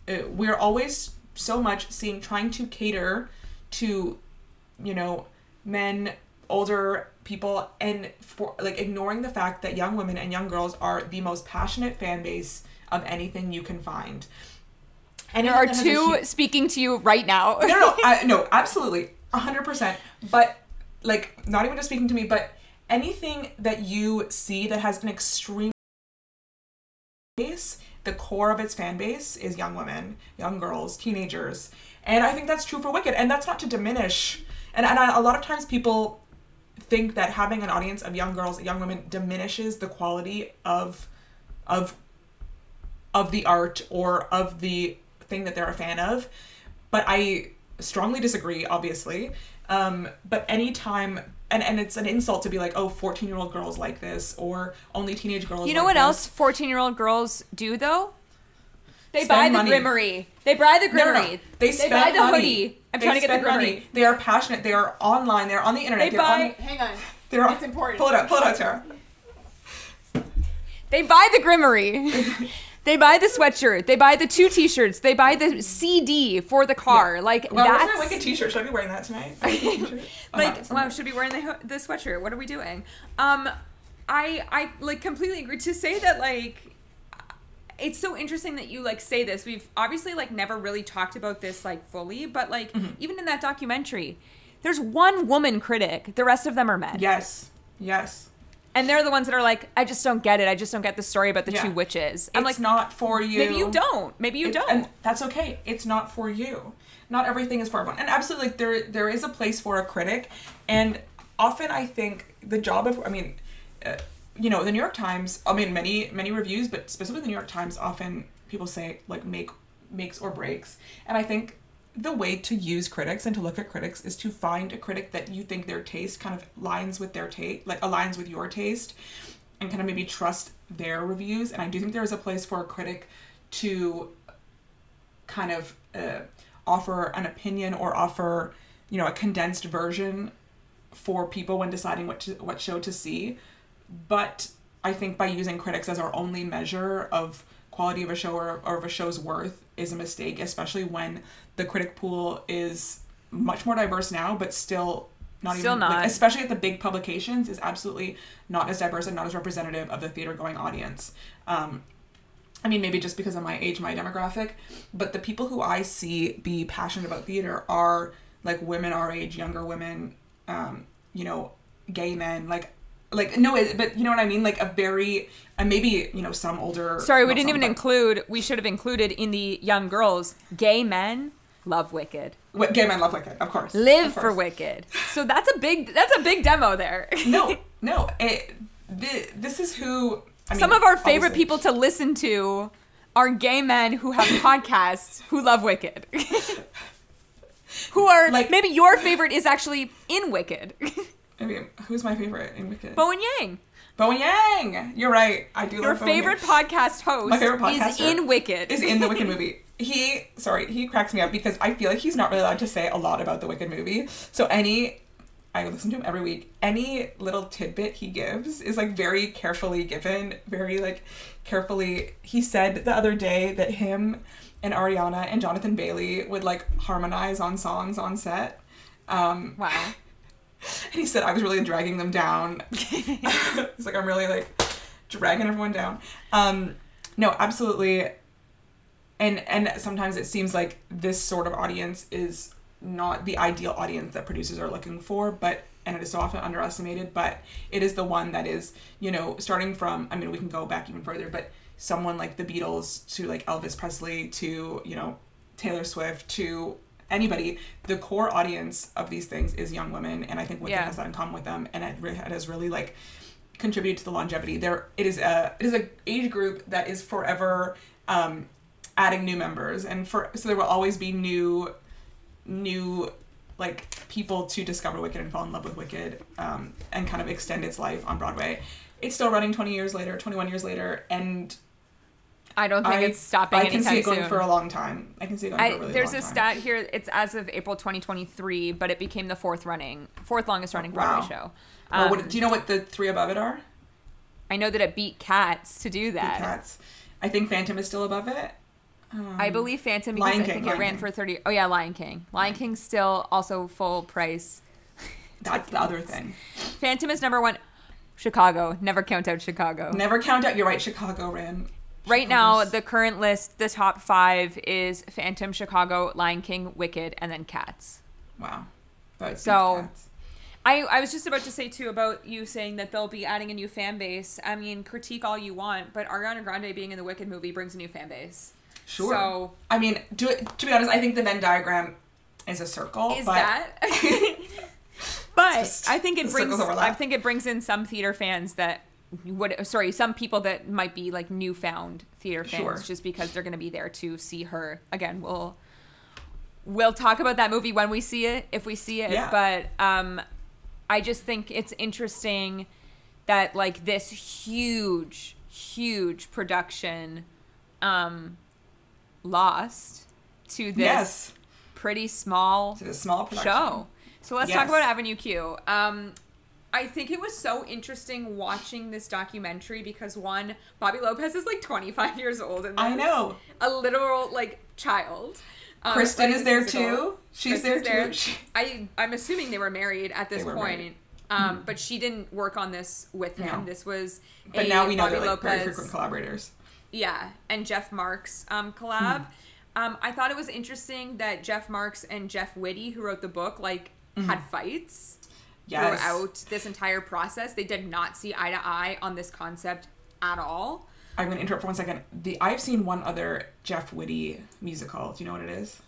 we're always so much trying to cater to, men, older people, and for like ignoring the fact that young women and young girls are the most passionate fan base of anything you can find. And there are two speaking to you right now. No, absolutely, 100%. But like, not even just speaking to me, but anything that you see that has an extreme base, the core of its fan base is young women, young girls, teenagers. And I think that's true for Wicked. And that's not to diminish. And a lot of times people think that having an audience of young girls, young women diminishes the quality of the art or of the thing that they're a fan of. But I strongly disagree, obviously. But anytime, and it's an insult to be like, oh, 14-year-old girls like this, or only teenage girls. You know like what this. else 14-year-old girls do though? They buy Spend the money. Grimmery. They buy the Grimmery. No. They buy the money. hoodie. I'm trying to get the Grimmery. Money. They are passionate. They are online. They're on the internet. Hang on. It's important. Pull it out, Tara. They buy the Grimmery. They buy the sweatshirt. They buy the 2 t-shirts. They buy the CD for the car. Yeah. Like, well, that's... Where's my Wicked t-shirt? Should I be wearing that tonight? I should be wearing the sweatshirt. What are we doing? I like completely agree to say that, like, it's so interesting that you like say this. We've obviously like never really talked about this like fully, but like even in that documentary, there's one woman critic. The rest of them are men. Yes. And they're the ones that are like, I just don't get it. I just don't get the story about the 2 witches. I'm it's not for you. Maybe you don't. Maybe you don't. And that's okay. It's not for you. Not everything is for everyone. And absolutely, like, there is a place for a critic. And often I think the job of, the New York Times, many reviews, but specifically the New York Times, often people say like makes or breaks. And I think the way to use critics and to look at critics is to find a critic that you think their taste kind of aligns with their taste, like aligns with your taste. and kind of maybe trust their reviews. And I do think there is a place for a critic to kind of offer an opinion or offer, you know, a condensed version for people when deciding what show to see. But I think by using critics as our only measure of quality of a show or of a show's worth is a mistake, especially when the critic pool is much more diverse now, but still not. Like, especially at the big publications, is absolutely not as diverse and not as representative of the theater going audience. I mean, maybe just because of my age, my demographic, but the people who I see be passionate about theater are like women our age, younger women, you know, gay men, no, but you know what I mean? Like maybe, you know, some older. Sorry, we didn't even we should have included in the young girls, gay men love Wicked. Gay men love Wicked, of course. Live for Wicked. So that's a big demo there. No, this is who. I mean, some of our favorite people to listen to are gay men who have podcasts who love Wicked. Who are, like, maybe your favorite is actually in Wicked. I mean, who's my favorite in Wicked? Bowen Yang. Bowen Yang! You're right. I do love Bowen Yang. Your favorite podcast host my favorite podcaster is in Wicked. Is in the Wicked movie. He cracks me up because I feel like he's not really allowed to say a lot about the Wicked movie. So I listen to him every week. Any little tidbit he gives is like very carefully given, very like carefully. He said the other day that him and Ariana and Jonathan Bailey would like harmonize on songs on set. Wow. And he said I was really dragging them down. He's like, I'm really like dragging everyone down. No, absolutely. And sometimes it seems like this sort of audience is not the ideal audience that producers are looking for, and it is so often underestimated, but it is the one that is, you know, starting from, I mean, we can go back even further, but someone like the Beatles to like Elvis Presley to, you know, Taylor Swift to anybody, the core audience of these things is young women, and I think Wicked has that in common with them, and it has really like contributed to the longevity. It is a age group that is forever adding new members, and so there will always be new like people to discover Wicked and fall in love with Wicked, and kind of extend its life on Broadway. It's still running 21 years later, and I don't think it's stopping anytime soon. I can see it going for a long time. I can see it going for a really long time. There's a stat here, it's as of April 2023, but it became the fourth longest running Broadway show. Do you know what the three above it are? I know that it beat Cats to do that. Beat Cats. I think Phantom is still above it. I believe Phantom, because I think it ran for 30. Oh yeah, Lion King. Lion King's still also full price. That's the other thing. Phantom is number one. Chicago. Never count out Chicago. Never count out. You're right. Chicago ran. Right now, the current list, the top 5 is Phantom, Chicago, Lion King, Wicked, and then Cats. Wow. So, I was just about to say, too, about you saying that they'll be adding a new fan base. I mean, critique all you want, but Ariana Grande being in the Wicked movie brings a new fan base. Sure. So, I mean, to be honest, I think the Venn diagram is a circle. But I think it brings in some theater fans that some people that might be like newfound theater fans, just because they're going to be there to see her again. We'll talk about that movie when we see it, if we see it. Yeah. But I just think it's interesting that like this huge production lost to this pretty small show. So let's talk about Avenue Q. I think it was so interesting watching this documentary because, one, Bobby Lopez is like 25 years old in this. I know. A literal like child. Kristen is there too. She's there too. I'm assuming they were married at this point. But she didn't work on this with him. This was But now we know Bobby they're like very Lopez, frequent collaborators. Yeah, and Jeff Marks collab. I thought it was interesting that Jeff Marks and Jeff Whitty, who wrote the book, like had fights throughout this entire process. They did not see eye to eye on this concept at all. I'm going to interrupt for 1 second. I've seen one other Jeff Whitty musical. Do you know what it is?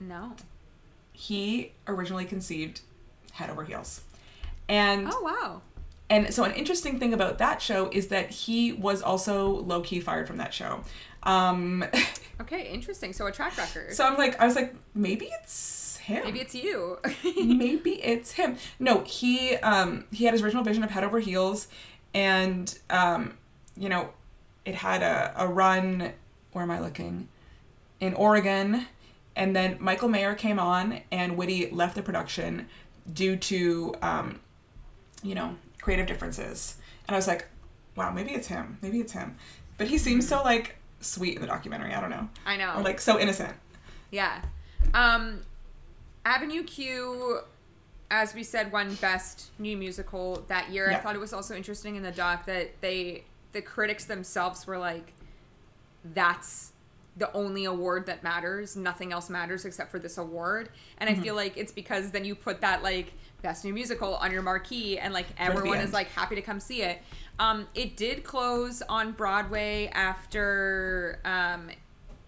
No. He originally conceived Head Over Heels. And oh, wow. And so an interesting thing about that show is that he was also low-key fired from that show. Okay, interesting. So a track record. So I was like, maybe it's him. Maybe it's you. Maybe it's him. No, he had his original vision of Head Over Heels, And, you know, it had a run, where am I looking? In Oregon. And then Michael Mayer came on and Whitty left the production due to, you know, creative differences. And I was like, wow, maybe it's him. Maybe it's him. But he seems so, like, sweet in the documentary. I don't know. I know. Or, like, so innocent. Yeah. Avenue Q, as we said, won Best New Musical that year. Yeah. I thought it was also interesting in the doc that the critics themselves were like, that's the only award that matters. Nothing else matters except for this award. And I feel like it's because then you put that, like, Best New Musical on your marquee and, like, everyone is, like, happy to come see it. It did close on Broadway after,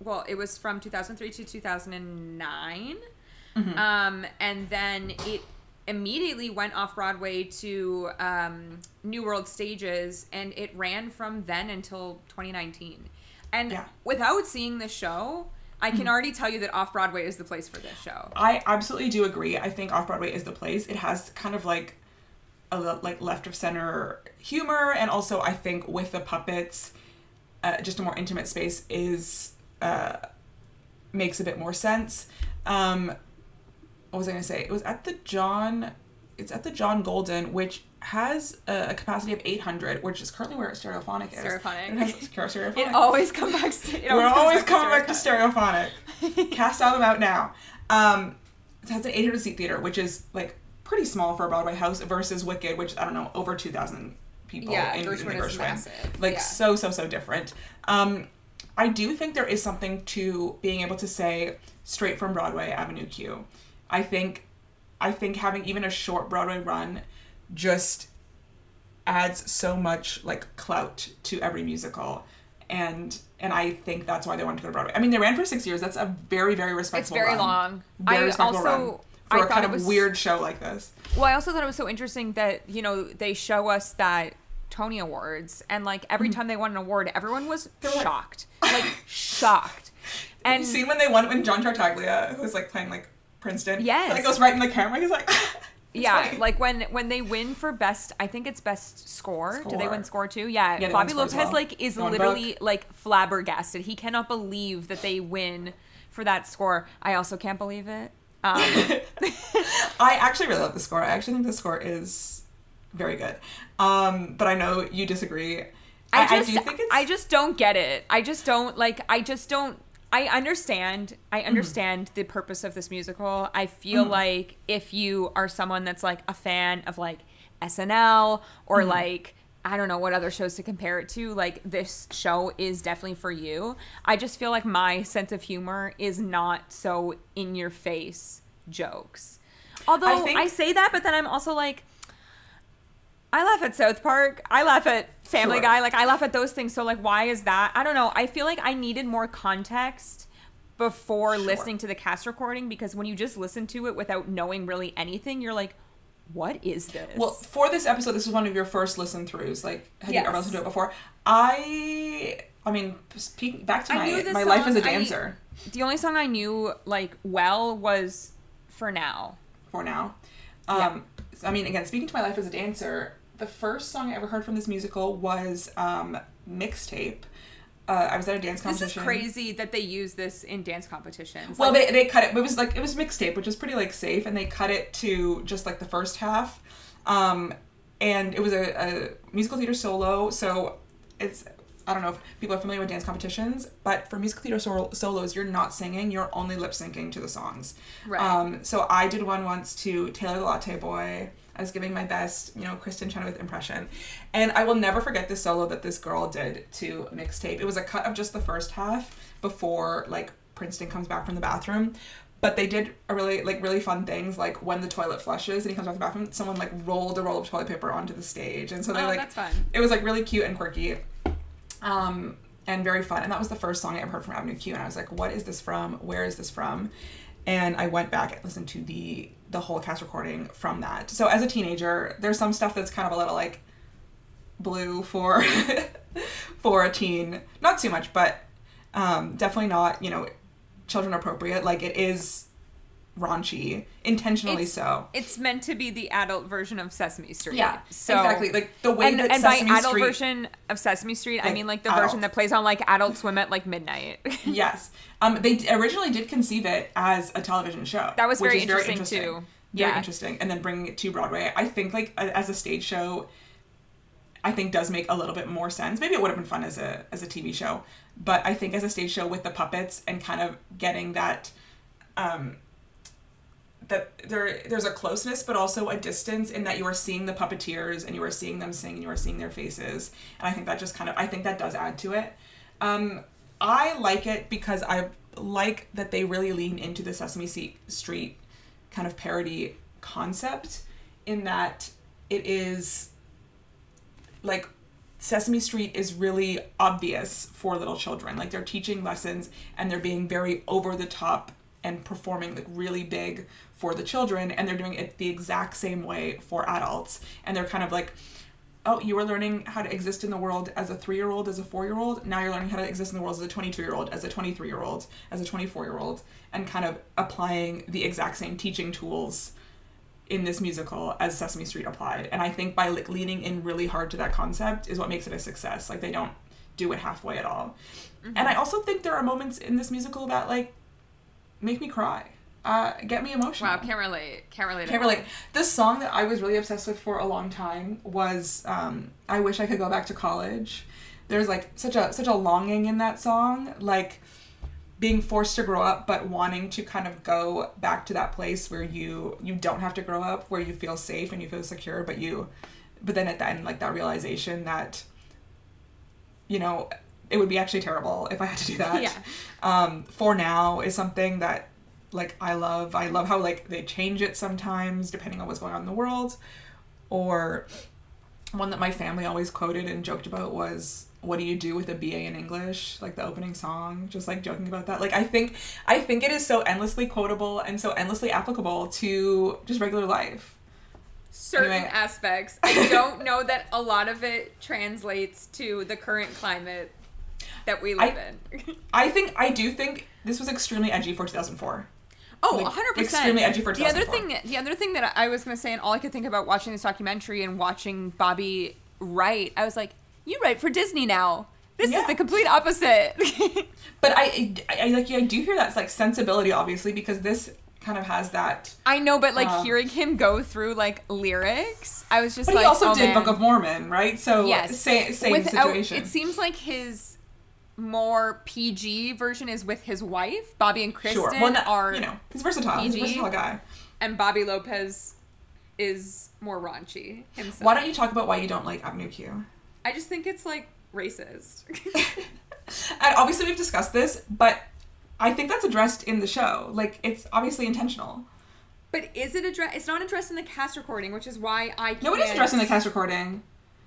well, it was from 2003 to 2009. And then it immediately went off Broadway to New World Stages, and it ran from then until 2019. And without seeing the show, I can already tell you that Off-Broadway is the place for this show. I absolutely do agree. I think Off-Broadway is the place. It has kind of like a left of center humor, and also I think with the puppets, just a more intimate space is makes a bit more sense. What was I going to say? It was at the John Golden, which has a capacity of 800, which is currently where Stereophonic is. Stereophonic. It always comes back to We're always coming back to Stereophonic. Cast them out now. It has an 800 seat theater, which is like pretty small for a Broadway house, versus Wicked, which, I don't know, over 2,000 people in the Gershwin. Like, so different. I do think there is something to being able to say straight from Broadway, Avenue Q. I think having even a short Broadway run just adds so much, like, clout to every musical, and I think that's why they wanted to go to Broadway. I mean, they ran for 6 years. That's a very, very respectable run. It's very long. Very respectable run for a kind of weird show like this. Well, I also thought it was so interesting that, you know, they show us that Tony Awards, and, like, every time they won an award, everyone was shocked. Like, shocked. And you see when they won, when John Tartaglia, who's, like, playing, like, Princeton, yes, like, goes right in the camera, he's like... Yeah, funny. Like when they win for best, I think it's best score. Do they win score too? Yeah, Bobby Lopez well. Like is literally like flabbergasted. He cannot believe that they win for that score. I also can't believe it. I actually really love the score. I actually think the score is very good. But I know you disagree. I do think it's... I just don't get it. I understand the purpose of this musical. I feel like if you are someone that's like a fan of like SNL or like, I don't know what other shows to compare it to, like this show is definitely for you. I just feel like my sense of humor is not so in your face jokes. Although I say that, but then I'm also like, I laugh at South Park. I laugh at Family Guy. Like, I laugh at those things. So, like, why is that? I don't know. I feel like I needed more context before listening to the cast recording, because when you just listen to it without knowing really anything, you're like, what is this? Well, for this episode, this was one of your first listen-throughs. Like, had you ever listened to it before? I mean, back to my life as a dancer. The only song I knew, like, well was For Now. For Now. I mean, again, speaking to my life as a dancer... The first song I ever heard from this musical was Mixtape. I was at a dance competition. This is crazy that they use this in dance competitions. Well, like, they cut it. It was Mixtape, which is pretty like safe, and they cut it to just like the first half. And it was a musical theater solo. So it's, I don't know if people are familiar with dance competitions, but for musical theater solos, you're not singing, you're only lip syncing to the songs. Right. So I did one once to Taylor the Latte Boy. I was giving my best, Kristen Chenoweth impression. And I will never forget the solo that this girl did to Mixtape. It was a cut of just the first half before, like, Princeton comes back from the bathroom. But they did really fun things, like when the toilet flushes and he comes back from the bathroom, someone, like, rolled a roll of toilet paper onto the stage. And so they, that's fun. It was, like, really cute and quirky. And very fun. And that was the first song I ever heard from Avenue Q. And I was like, what is this from? Where is this from? And I went back and listened to the whole cast recording from that. So as a teenager, there's some stuff that's kind of a little like blue for for a teen. Not too much, but definitely not, children appropriate. Like it is raunchy, intentionally so. It's meant to be the adult version of Sesame Street. Yeah, so, exactly. Like the way that and Sesame by adult Street, version of Sesame Street, like, I mean like the adult. version that plays on like Adult Swim at like midnight. Yes, they originally did conceive it as a television show. That was which very is interesting too. Very interesting, and then bringing it to Broadway, I think like as a stage show, I think does make a little bit more sense. Maybe it would have been fun as a TV show, but I think as a stage show with the puppets and kind of getting that. That there's a closeness, but also a distance in that you are seeing the puppeteers and you are seeing them sing and you are seeing their faces. And I think that just I think that does add to it. I like it because I like that they really lean into the Sesame Street kind of parody concept in that it is like Sesame Street is really obvious for little children. Like they're teaching lessons and they're being very over the top and performing like really big for the children, and they're doing it the exact same way for adults. And they're kind of like, oh, you were learning how to exist in the world as a 3-year-old, as a 4-year-old. Now you're learning how to exist in the world as a 22-year-old, as a 23-year-old, as a 24-year-old, and kind of applying the exact same teaching tools in this musical as Sesame Street applied. And I think by like leaning in really hard to that concept is what makes it a success. Like they don't do it halfway at all. Mm-hmm. And I also think there are moments in this musical that like make me cry. Get me emotional. Wow, can't relate. The song that I was really obsessed with for a long time was I Wish I Could Go Back to College. There's like such a longing in that song, like being forced to grow up but wanting to kind of go back to that place where you don't have to grow up, where you feel safe and you feel secure, but then at the end like that realization that you know it would be actually terrible if I had to do that. Yeah. For Now is something that like I love how like they change it sometimes depending on what's going on in the world. Or one that my family always quoted and joked about was What Do You Do with a BA in English, like the opening song, just like joking about that. Like I think it is so endlessly quotable and so endlessly applicable to just regular life. Certain aspects. I don't know that a lot of it translates to the current climate that we live in. I do think this was extremely edgy for 2004. Oh, like, 100%. Extremely edgy for 2004. The other thing that I was going to say, and all I could think about watching this documentary and watching Bobby write, I was like, you write for Disney now. This is the complete opposite. But I do hear that like sensibility, obviously, because this kind of has that. I know, but like hearing him go through like lyrics, I was just but like, he also oh, did man. Book of Mormon, right? So yes. same situation. It seems like his more PG version is with his wife. Bobby and Kristen are, he's versatile. PG, he's a versatile guy. And Bobby Lopez is more raunchy himself. Why don't you talk about why you don't like Avenue Q? I just think it's like racist. And obviously we've discussed this, but I think that's addressed in the show. Like it's obviously intentional. But is it addressed? It's not addressed in the cast recording, which is why I can't. No, it is addressed in the cast recording.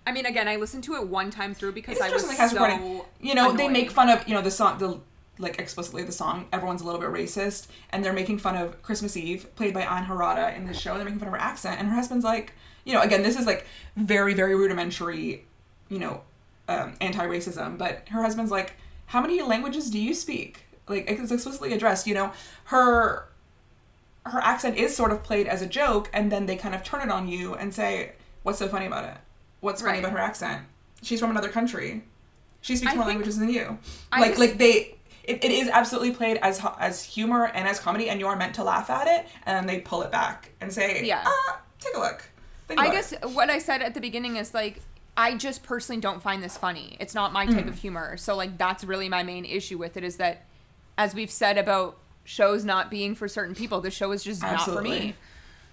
I mean, again, I listened to it one time through because I was in the cast recording. annoyed. They make fun of, the song, like explicitly the song, everyone's a little bit racist, and they're making fun of Christmas Eve, played by Anne Harada in this show. They're making fun of her accent, and her husband's like, again, this is like very, very rudimentary, anti-racism, but her husband's like, how many languages do you speak? Like, it's explicitly addressed, her accent is sort of played as a joke, and then they kind of turn it on you and say, what's so funny about it? What's funny about her accent? She's from another country. She speaks more languages than you. It is absolutely played as humor and as comedy, and you are meant to laugh at it, and they pull it back and say, take a look. I guess what I said at the beginning is, like, I just personally don't find this funny. It's not my type of humor. So, like, that's really my main issue with it, is that, as we've said about shows not being for certain people, the show is just not for me.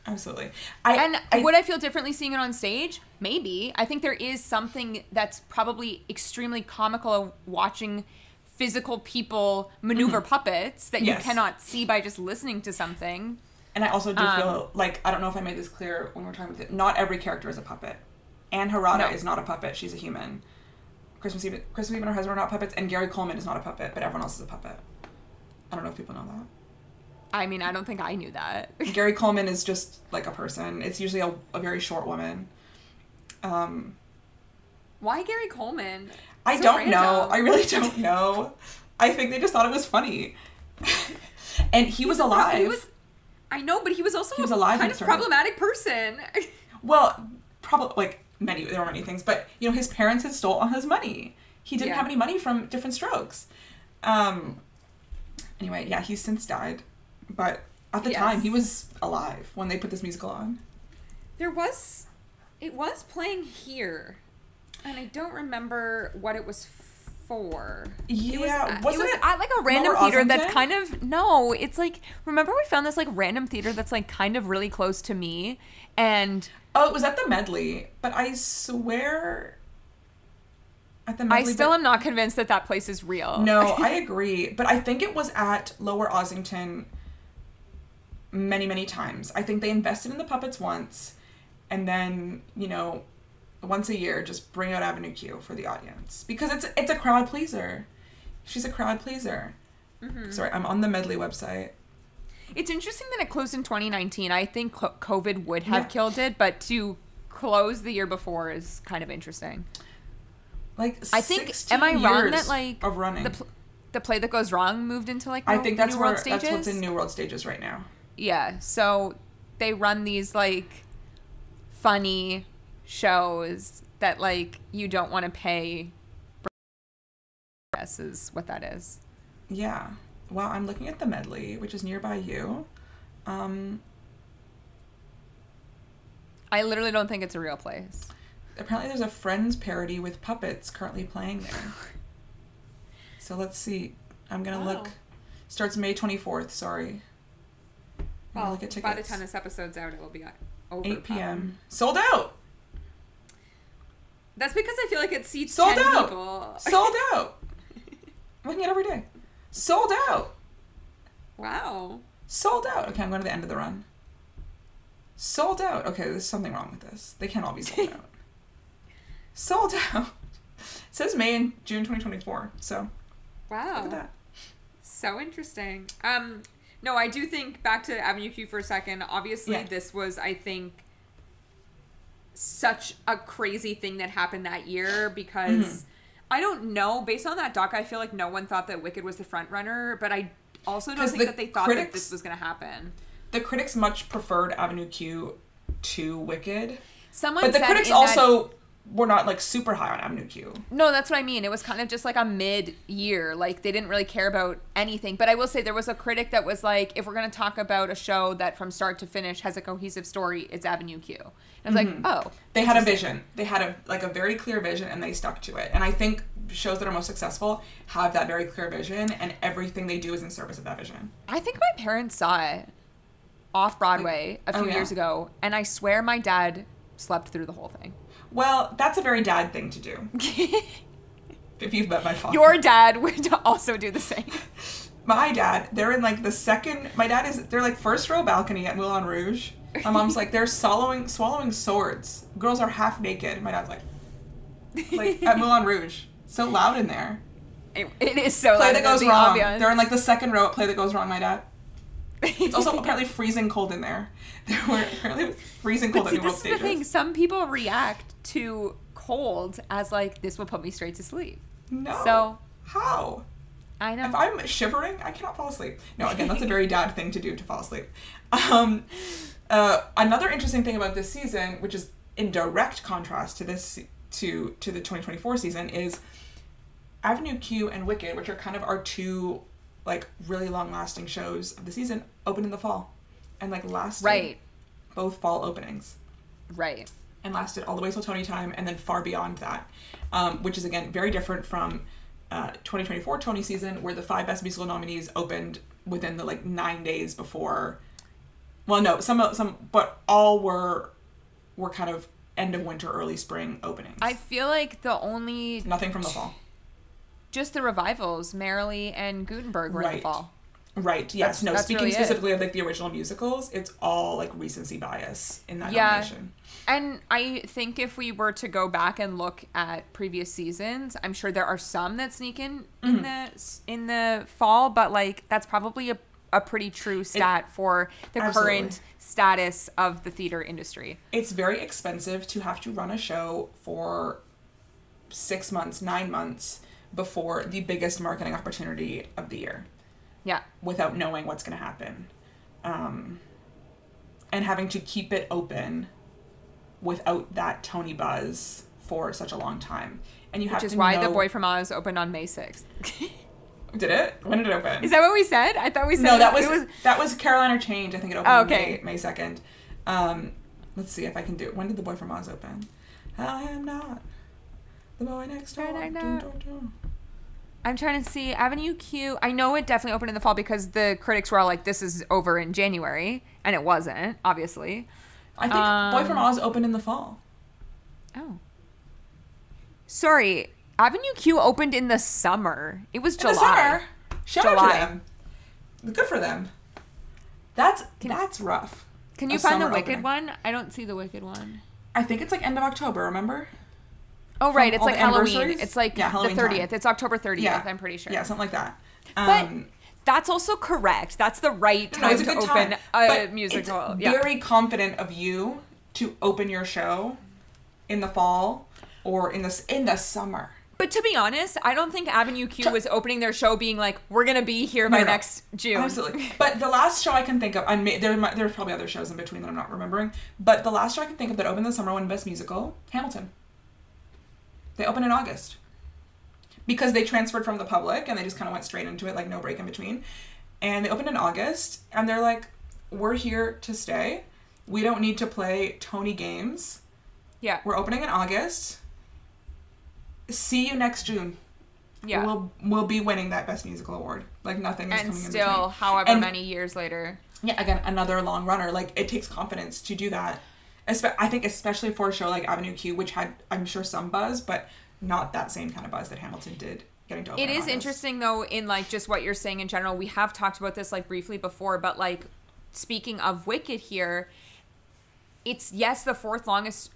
Absolutely. Would I feel differently seeing it on stage? Maybe. I think there is something that's probably extremely comical of watching physical people maneuver puppets that you cannot see by just listening to something. And I also do feel like, I don't know if I made this clear when we were talking about it, not every character is a puppet. Anne Harada is not a puppet. She's a human. Christmas Eve and her husband are not puppets, and Gary Coleman is not a puppet, but everyone else is a puppet. I don't know if people know that. I mean, I don't think I knew that. Gary Coleman is just like a person. It's usually a very short woman. Why Gary Coleman? I don't know. I really don't know. I think they just thought it was funny. And he was alive. I know, but he was also alive kind of problematic person. Well, probably, like, there were many things, but, you know, his parents had stolen all his money. He didn't have any money from Different Strokes. Anyway, yeah, he's since died, but at the time, he was alive when they put this musical on. It was playing here, and I don't remember what it was for. Yeah, it was at like a random theater that's kind of, no, it's like, remember we found this like random theater that's like kind of really close to me, and... Oh, it was at the Medley, but I swear... At the Medley, I still am not convinced that place is real. No, I agree, but I think it was at Lower Ossington many, many times. I think they invested in the puppets once, and then, you know, once a year, just bring out Avenue Q for the audience. Because it's a crowd pleaser. She's a crowd pleaser. Mm-hmm. Sorry, I'm on the Medley website. It's interesting that it closed in 2019. I think COVID would have killed it, but to close the year before is kind of interesting. Like, I think, am I wrong that, like, of running. The Play That Goes Wrong moved into, like, I think that's New World Stages? That's what's in New World Stages right now. Yeah, so they run these, like, funny shows that, like, you don't want to pay. I guess is what that is. Yeah. Well, I'm looking at the Medley, which is nearby you. I literally don't think it's a real place. Apparently there's a Friends parody with puppets currently playing there. So let's see. I'm going to look. Starts May 24th, sorry. Well, look at tickets. By the time this episode's out, it will be over. 8 p.m. Sold out! That's because I feel like it seats 10 people. Sold out! I'm looking at it every day. Sold out! Wow. Sold out! Okay, I'm going to the end of the run. Sold out! Okay, there's something wrong with this. They can't all be sold out. Sold out! It says May and June 2024, so... Wow. Look at that. So interesting. No, I do think, back to Avenue Q for a second, obviously this was, I think, such a crazy thing that happened that year because I don't know, based on that doc, I feel like no one thought that Wicked was the front runner, but I also don't think that they thought that this was going to happen. The critics much preferred Avenue Q to Wicked. But the critics also were not, like, super high on Avenue Q. No, that's what I mean. It was kind of just, like, a mid-year. Like, they didn't really care about anything. But I will say there was a critic that was like, if we're going to talk about a show that from start to finish has a cohesive story, it's Avenue Q. And I was like, oh. They had a vision. They had a very clear vision, and they stuck to it. And I think shows that are most successful have that very clear vision, and everything they do is in service of that vision. I think my parents saw it off Broadway a few years ago, and I swear my dad slept through the whole thing. Well, that's a very dad thing to do. If you've met my father. Your dad would also do the same. My dad, they're in, like, they're, like, first row balcony at Moulin Rouge. My mom's like, they're swallowing swords. Girls are half naked. My dad's like at Moulin Rouge. So loud in there. It is so loud. Play That Goes Wrong. Ambience. They're in, like, the second row at Play That Goes Wrong, my dad. It's also apparently freezing cold in there. Apparently freezing cold at New World Stages. This is the thing. Some people react to cold as, like, this will put me straight to sleep. No. So how? I know. If I'm shivering, I cannot fall asleep. No, again, that's a very dad thing to do, to fall asleep. Another interesting thing about this season, which is in direct contrast to this to the 2024 season, is Avenue Q and Wicked, which are kind of our two, like, really long-lasting shows of the season, opened in the fall. And, like, lasted both fall openings. Right. And lasted all the way till Tony time, and then far beyond that. Which is, again, very different from 2024 Tony season, where the 5 Best Musical nominees opened within the, like, 9 days before. Well, no, some, but all were kind of end of winter, early spring openings. I feel like the only... Nothing from the fall. Just the revivals, Merrily and Gutenberg were in the fall. Right, yes. Speaking really specifically of, like, the original musicals, it's all, like, recency bias in that nomination. And I think if we were to go back and look at previous seasons, I'm sure there are some that sneak in the fall, but, like, that's probably a pretty true stat for the current status of the theater industry. It's very expensive to have to run a show for 6 months, 9 months before the biggest marketing opportunity of the year. Yeah. Without knowing what's going to happen. and having to keep it open without that Tony buzz for such a long time. And you have to know... Which is why The Boy from Oz opened on May 6th. Did it? When did it open? Is that what we said? I thought we said... No, that was Carolina Change. I think it opened May 2nd. Let's see if I can do it. When did The Boy from Oz open? I am not the boy next door. I'm trying to see. Avenue Q. I know it definitely opened in the fall because the critics were all like, this is over in January. And it wasn't, obviously. I think Boy from Oz opened in the fall. Oh. Sorry. Avenue Q opened in the summer. It was July. In the summer? Shout out to them. Good for them. That's rough. Can you find the Wicked one? I don't see the Wicked one. I think it's like end of October, remember? Oh, right. It's like Halloween. It's like the Halloween 30th. Time. It's October 30th, yeah. I'm pretty sure. Yeah, something like that. But that's also correct. That's the right time to open a musical. It's very confident of you to open your show in the fall or in the summer. But to be honest, I don't think Avenue Q was opening their show being like, we're going to be here by next June. Absolutely. But the last show I can think of, there's probably other shows in between that I'm not remembering, but the last show I can think of that opened in the summer won Best Musical, Hamilton. They opened in August. Because they transferred from the public and they just kind of went straight into it, like no break in between. And they opened in August and they're like, we're here to stay. We don't need to play Tony games. Yeah. We're opening in August. See you next June. Yeah. We'll be winning that Best Musical award. Like nothing is coming in between. And still, however many years later. Yeah, again, another long runner. Like, it takes confidence to do that. I think especially for a show like Avenue Q, which had, I'm sure, some buzz, but not that same kind of buzz that Hamilton did getting to open. It is interesting, though, in, like, just what you're saying in general. We have talked about this, like, briefly before, but, like, speaking of Wicked here, it's, yes, the fourth longest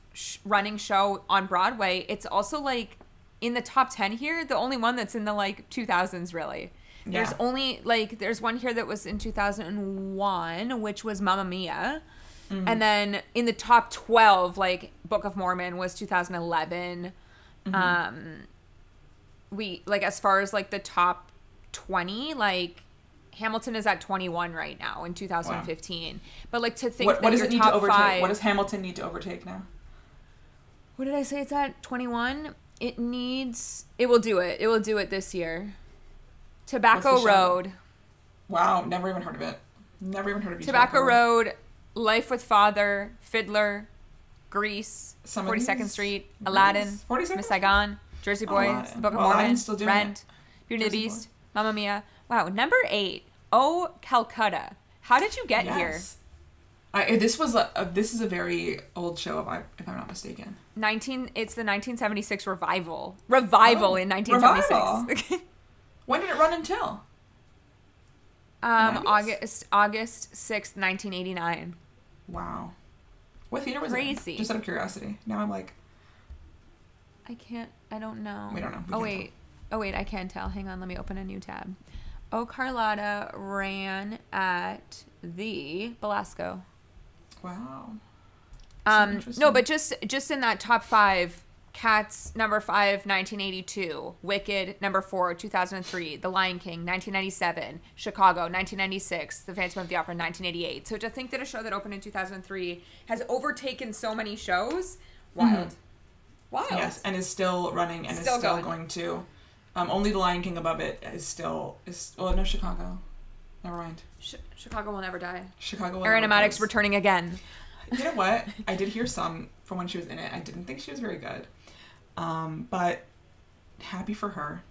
running show on Broadway. It's also, like, in the top 10 here, the only one that's in the, like, 2000s, really. Yeah. There's only, like, there's one here that was in 2001, which was Mamma Mia. Mm-hmm. And then in the top 12, like, Book of Mormon was 2011. Mm-hmm. We, like, as far as, like, the top 20, like, Hamilton is at 21 right now in 2015. Wow. But, like, to think what that does it need top to overtake? 5, what does Hamilton need to overtake now? What did I say? It's at 21? It will do it. It will do it this year. Tobacco Road. Wow, never even heard of it. Never even heard of Tobacco Road, Life with Father, Fiddler, Grease, 42nd Street, Aladdin, Miss Saigon, Jersey Boys, The Book of Mormon, Rent, Beauty and the Beast, Mamma Mia. Wow, number 8, Oh Calcutta. How did you get here? This is a very old show, if I'm not mistaken. It's the 1976 revival. Revival in 1976. Revival. When did it run until? August 6th, 1989. Wow. What theater was Crazy. it? Just out of curiosity. Now I'm like... I don't know. We don't know. Oh, wait, I can tell. Hang on, let me open a new tab. Oh, Carlotta ran at the Belasco. Wow. No, but just in that top 5, Cats, number 5, 1982. Wicked, number 4, 2003. The Lion King, 1997. Chicago, 1996. The Phantom of the Opera, 1988. So to think that a show that opened in 2003 has overtaken so many shows, wild. Mm-hmm. Wild. Yes, and is still running and still going to. Only The Lion King above it is no, Chicago. Never mind. Chicago will never die. Chicago will Erin never Amadic's die. returning again. You know what? I did hear some from when she was in it. I didn't think she was very good. But happy for her.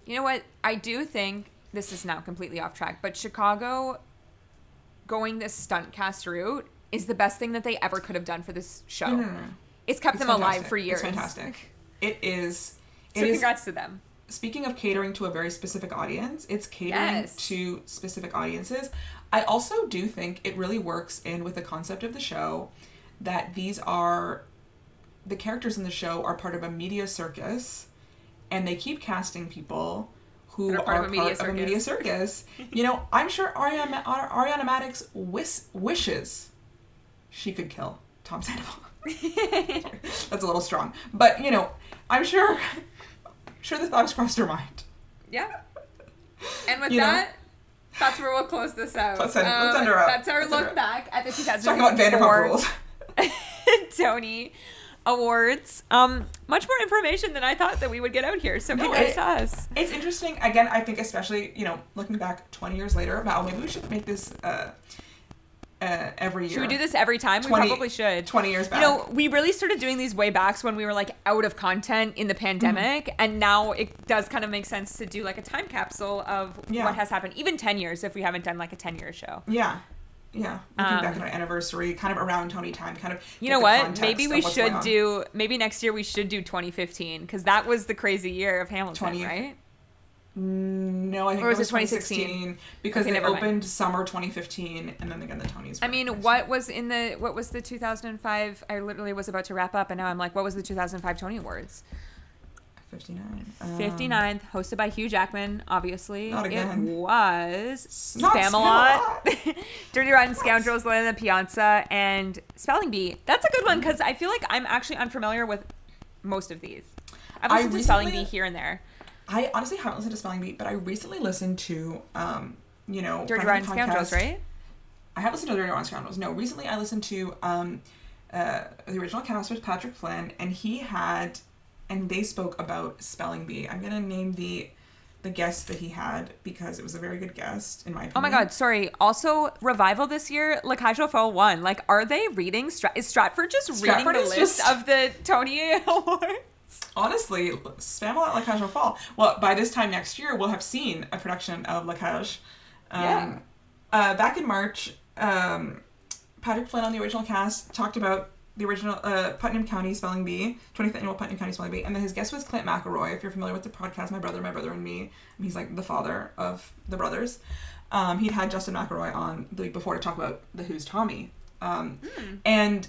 You know what? I do think, this is now completely off track, but Chicago going this stunt cast route is the best thing that they ever could have done for this show. No. It's kept them alive for years. It's fantastic. It is. So congrats to them. Speaking of catering to a very specific audience, it's catering to specific audiences. I also do think it really works in with the concept of the show that the characters in the show are part of a media circus, and they keep casting people who are part of a media circus. You know, I'm sure Ariana Madix wishes she could kill Tom Sandoval. That's a little strong, but you know, I'm sure the thought has crossed her mind. Yeah. And with that, That's where we'll close this out. Let's end her up. That's our look back at the 2004 talking about Vanderpump Rules. Tony Awards. Much more information than I thought that we would get out here. So congrats to us. It's interesting. Again, I think especially, looking back 20 years later, wow, maybe we should make this every year. Should we do this every time? We probably should. 20 years back. We really started doing these way backs when we were like out of content in the pandemic, and now it does kind of make sense to do like a time capsule of what has happened. Even 10 years if we haven't done like a 10-year show. Yeah. Yeah. Looking back at our anniversary, kind of around Tony time, kind of. You know what? Maybe we should do, maybe next year we should do 2015, because that was the crazy year of Hamilton, right? No, I think it was 2016 because they opened summer 2015 and then again the Tonys. I mean, what was the 2005? I literally was about to wrap up and now I'm like, what was the 2005 Tony Awards? 59. 59th, hosted by Hugh Jackman, obviously. Not again. It was Spamalot, Dirty Rotten Scoundrels, Land on the Piazza, and Spelling Bee. That's a good one because I feel like I'm actually unfamiliar with most of these. I've listened to Spelling Bee here and there. I honestly haven't listened to Spelling Bee, but I recently listened to, Dirty Rotten Scoundrels, right? I haven't listened to Dirty Rotten Scoundrels. No, recently I listened to the original cast with Patrick Flynn, and they spoke about Spelling Bee. I'm gonna name the guest that he had because it was a very good guest in my opinion. Oh my god, sorry. Also, Revival this year, La Cage aux Folles won. Like, are they reading? Is Stratford just reading the list of the Tony Awards? Honestly, Spamalot La Cage aux Folles. Well, by this time next year, we'll have seen a production of La Cage. Back in March, Patrick Flynn on the original cast talked about the original Putnam County Spelling Bee, 20th annual Putnam County Spelling Bee, and then his guest was Clint McElroy. If you're familiar with the podcast, My Brother and Me, he's like the father of the brothers. He'd had Justin McElroy on the week before to talk about the Who's Tommy. And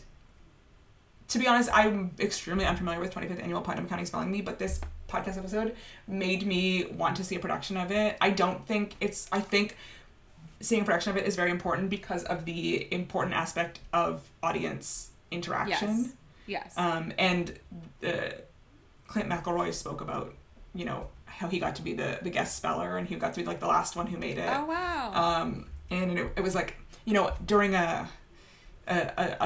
to be honest, I'm extremely unfamiliar with 25th annual Putnam County Spelling Bee, but this podcast episode made me want to see a production of it. I think seeing a production of it is very important because of the important aspect of audience interaction. Yes. And Clint McElroy spoke about, how he got to be the guest speller and he got to be like the last one who made it. Oh, wow. And it was like, during a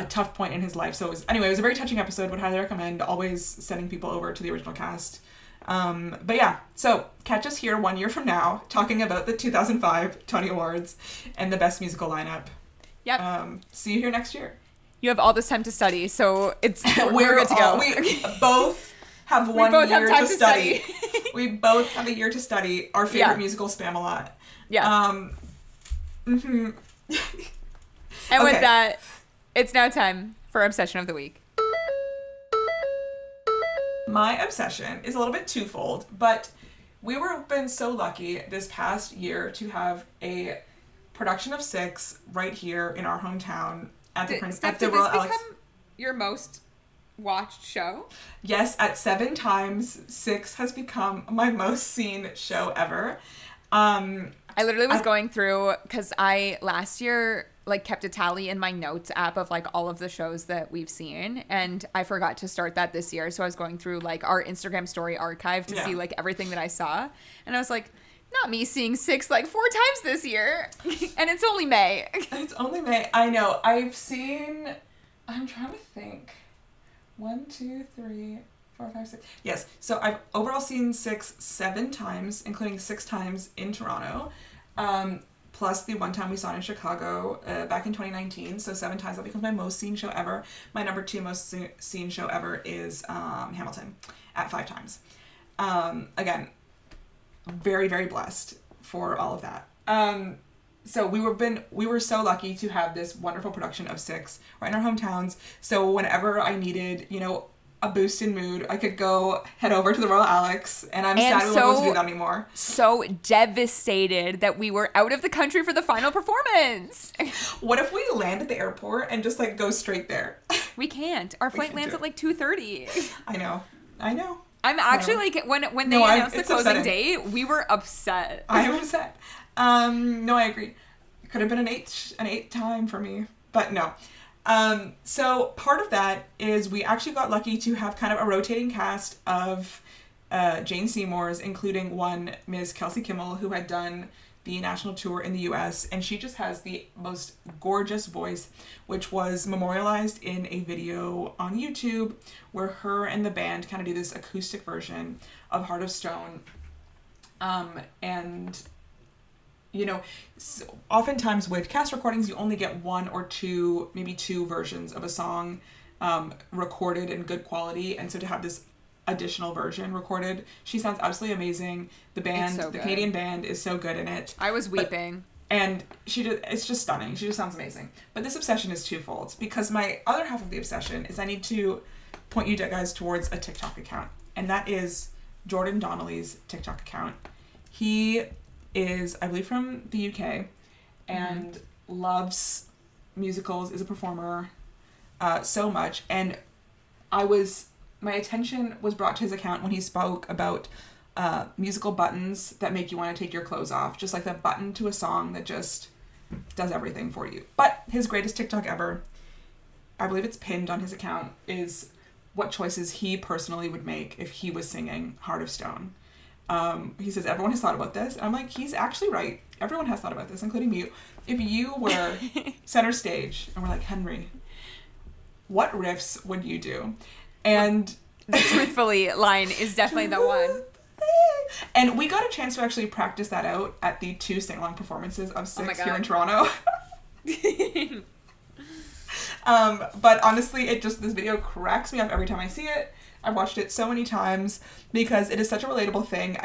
tough point in his life. So it was a very touching episode. Would highly recommend. Always sending people over to the original cast. But yeah, so catch us here 1 year from now talking about the 2005 Tony Awards and the best musical lineup. Yep. See you here next year. You have all this time to study, so we're good to go. We both have one year to study. We both have a year to study our favorite musical, Spamalot. Yeah. And with that, it's now time for Obsession of the Week. My obsession is a little bit twofold, but we were been so lucky this past year to have a production of Six right here in our hometown at the Did this become your most watched show? Yes, at 7 times, Six has become my most seen show ever. I literally was going through, because I last year kept a tally in my notes app of all of the shows that we've seen, and I forgot to start that this year, so I was going through our Instagram story archive to see everything that I saw, and I was like, not me seeing Six 4 times this year. And it's only May. It's only May. I know. I'm trying to think. 1, 2, 3, 4, 5, 6. Yes. So I've overall seen Six 7 times, including 6 times in Toronto. Plus the one time we saw it in Chicago back in 2019. So 7 times. That becomes my most seen show ever. My number 2 most seen show ever is Hamilton at 5 times. Again, very, very blessed for all of that. So we were so lucky to have this wonderful production of Six right in our hometowns. So whenever I needed, a boost in mood, I could go head over to the Royal Alex, and I'm sad we weren't able to do that anymore. So devastated that we were out of the country for the final performance. What if we land at the airport and just go straight there? We can't. Our flight lands at 2:30. I know. I'm actually when they announced the closing date, we were upset. I am upset. No, I agree. It could have been an 8 time for me, but no. So part of that is we actually got lucky to have kind of a rotating cast of Jane Seymour's, including one Ms. Kelsey Kimmel, who had done the national tour in the US, and she just has the most gorgeous voice, which was memorialized in a video on YouTube where her and the band kind of do this acoustic version of Heart of Stone. And you know, so oftentimes with cast recordings, you only get one or two, maybe two versions of a song recorded in good quality. And so to have this additional version recorded, she sounds absolutely amazing. The band, the Canadian band, is so good in it. I was weeping. And it's just stunning. She just sounds amazing. But this obsession is twofold, because my other half of the obsession is I need to point you guys towards a TikTok account. And that is Jordan Donnelly's TikTok account. He is, I believe, from the UK and loves musicals, is a performer so much. And my attention was brought to his account when he spoke about musical buttons that make you want to take your clothes off. Just like that button to a song that just does everything for you. But his greatest TikTok ever, I believe it's pinned on his account, is what choices he personally would make if he was singing Heart of Stone. He says, everyone has thought about this. And I'm like, he's actually right. Everyone has thought about this, including you. If you were center stage and we're like, Henry, what riffs would you do? And the truthfully line is definitely the one. And we got a chance to actually practice that out at the 2 sing-along performances of 6 here in Toronto. But honestly, this video cracks me up every time I see it. I've watched it so many times because it is such a relatable thing.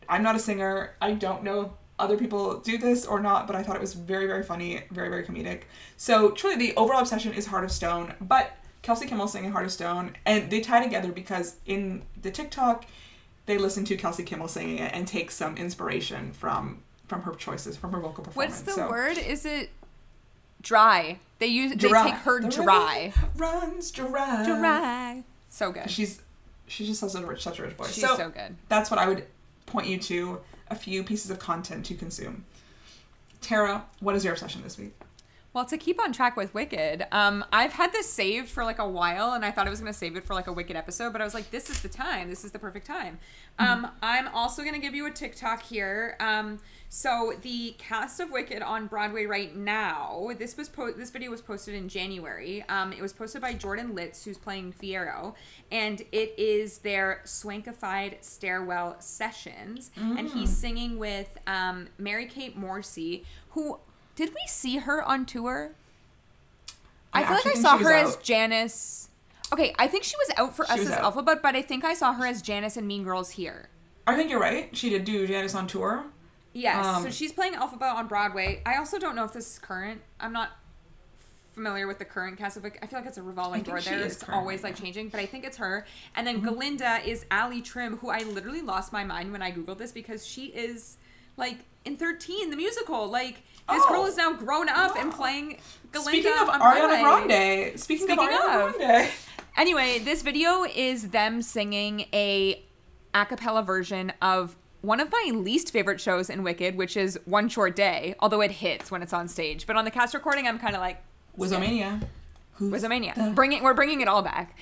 I'm not a singer. I don't know if other people do this or not, but I thought it was very, very funny, very, very comedic. So truly the overall obsession is Heart of Stone, but Kelsey Kimmel singing Heart of Stone, and they tie together because in the TikTok, they listen to Kelsey Kimmel singing it and take some inspiration from her choices, from her vocal performance. What's the word? Is it dry? They take her dry. Runs dry. Dry. So good. She's just such a rich voice. She's so good. That's what I would point you to, a few pieces of content to consume. Tara, what is your obsession this week? Well, to keep on track with Wicked, I've had this saved for like a while, and I thought I was going to save it for like a Wicked episode, but I was like, this is the time. This is the perfect time. I'm also going to give you a TikTok here. So the cast of Wicked on Broadway right now, this video was posted in January. It was posted by Jordan Litz, who's playing Fiyero, and it is their Swankified Stairwell Sessions, and he's singing with Mary-Kate Morrissey, who... Did we see her on tour? I feel like I saw her as Janice. Okay, I think she was out for us as Alphabet, but I think I saw her as Janice in Mean Girls here. I think you're right. She did do Janice on tour. Yes, so she's playing Alphabet on Broadway. I also don't know if this is current. I'm not familiar with the current cast of Wicked. I feel like it's a revolving door there. It's always like changing, but I think it's her. And then Galinda is Ali Trim, who I literally lost my mind when I Googled this because she is like in 13, the musical. Like, this girl is now grown up and playing Galinda. Speaking of on Ariana Grande. Speaking of Ariana Grande. Anyway, this video is them singing a cappella version of one of my least favorite shows in Wicked, which is One Short Day, although it hits when it's on stage. But on the cast recording, I'm kind of like... Wizomania. We're bringing it all back.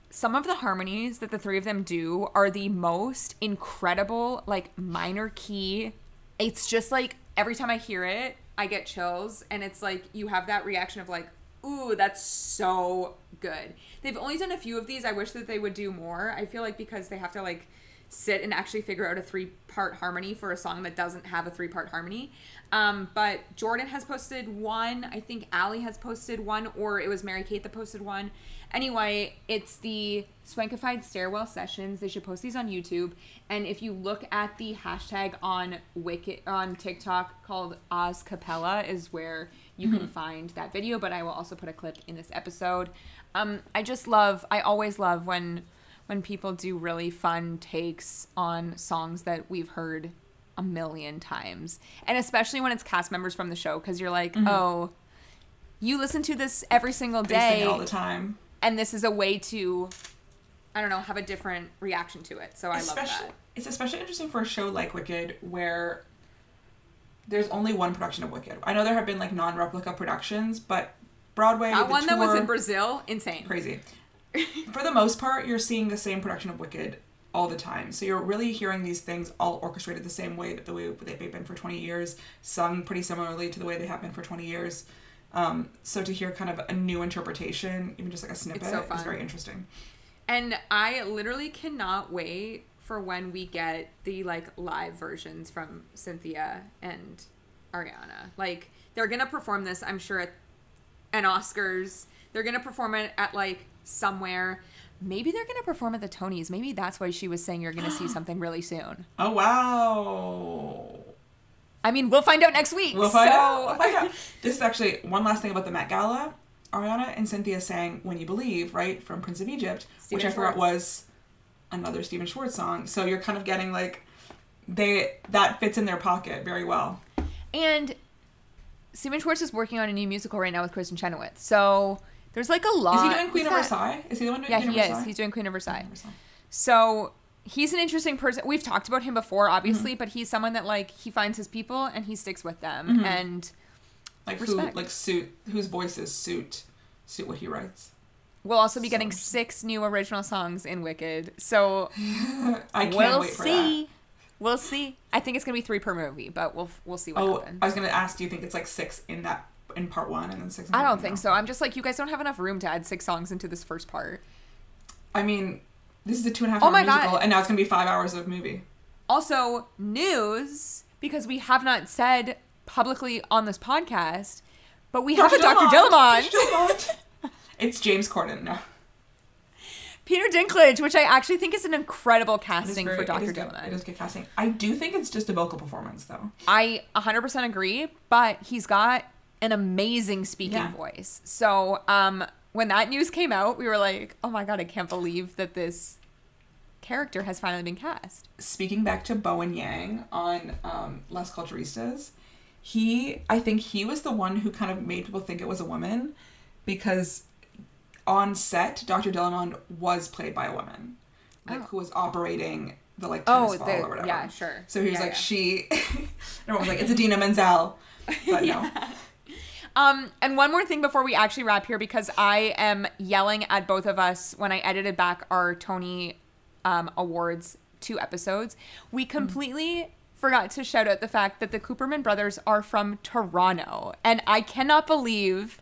Some of the harmonies that the three of them do are the most incredible, like, minor key. It's just like, every time I hear it, I get chills. And it's like, you have that reaction of like, ooh, that's so good. They've only done a few of these. I wish that they would do more. I feel like because they have to like sit and actually figure out a 3-part harmony for a song that doesn't have a 3-part harmony. But Jordan has posted one. I think Ali has posted one, or it was Mary-Kate that posted one. Anyway, it's the Swankified Stairwell Sessions. They should post these on YouTube. And if you look at the hashtag on TikTok called Oz Capella is where you can find that video. But I will also put a clip in this episode. I always love when people do really fun takes on songs that we've heard a million times. And especially when it's cast members from the show, because you're like, oh, you listen to this every single day. They sing all the time. And this is a way to, I don't know, have a different reaction to it. So I love that. It's especially interesting for a show like Wicked, where there's only one production of Wicked. I know there have been like non-replica productions, but Broadway, that one that was in Brazil, insane. Crazy. for the most part, you're seeing the same production of Wicked all the time. So you're really hearing these things all orchestrated the same way that the way they've been for 20 years, sung pretty similarly to the way they have been for 20 years. So to hear kind of a new interpretation, even just like a snippet, is very interesting. And I literally cannot wait for when we get the like live versions from Cynthia and Ariana. Like, they're gonna perform this, I'm sure, at an Oscars. They're gonna perform it at like somewhere. Maybe they're gonna perform at the Tonys. Maybe that's why she was saying you're gonna see something really soon. Oh wow! I mean, we'll find out next week. We'll find out. This is actually one last thing about the Met Gala. Ariana and Cynthia sang "When You Believe," right, from Prince of Egypt, which I forgot was another Stephen Schwartz song. So you're kind of getting like that fits in their pocket very well. And Stephen Schwartz is working on a new musical right now with Kristen Chenoweth. So there's like a lot. Is he doing Queen of Versailles? Is he the one doing Queen of Versailles? Yeah, he is. He's doing Queen of Versailles. So he's an interesting person. We've talked about him before, obviously, but he's someone that like he finds his people and he sticks with them and like respect. Whose voices suit what he writes. We'll also be getting 6 new original songs in Wicked. So I can't wait for that. We'll see. I think it's gonna be 3 per movie, but we'll see what happens. I was gonna ask, do you think it's like 6 in part 1 and then 6 in I don't think so. I'm just like, you guys don't have enough room to add 6 songs into this first part. I mean, this is a 2.5 hour musical, and now it's gonna be 5 hours of movie. Also, news, because we have not said publicly on this podcast, but we have a Dr. Dillamond. It's James Corden, no. Peter Dinklage, which I actually think is an incredible casting for Dr. Dillamond. It is good casting. I do think it's just a vocal performance, though. I 100% agree, but he's got an amazing speaking voice. So when that news came out, we were like, oh my God, I can't believe that this character has finally been cast. Speaking back to Bowen Yang on Las Culturistas, I think he was the one who kind of made people think it was a woman, because on set, Dr. Dillamond was played by a woman, who was operating the tennis ball or whatever. Yeah, sure. So he was she. Everyone was like, "It's Idina Menzel," but no. And one more thing before we actually wrap here, because I am yelling at both of us when I edited back our Tony Awards 2 episodes. We completely forgot to shout out the fact that the Cooperman brothers are from Toronto, and I cannot believe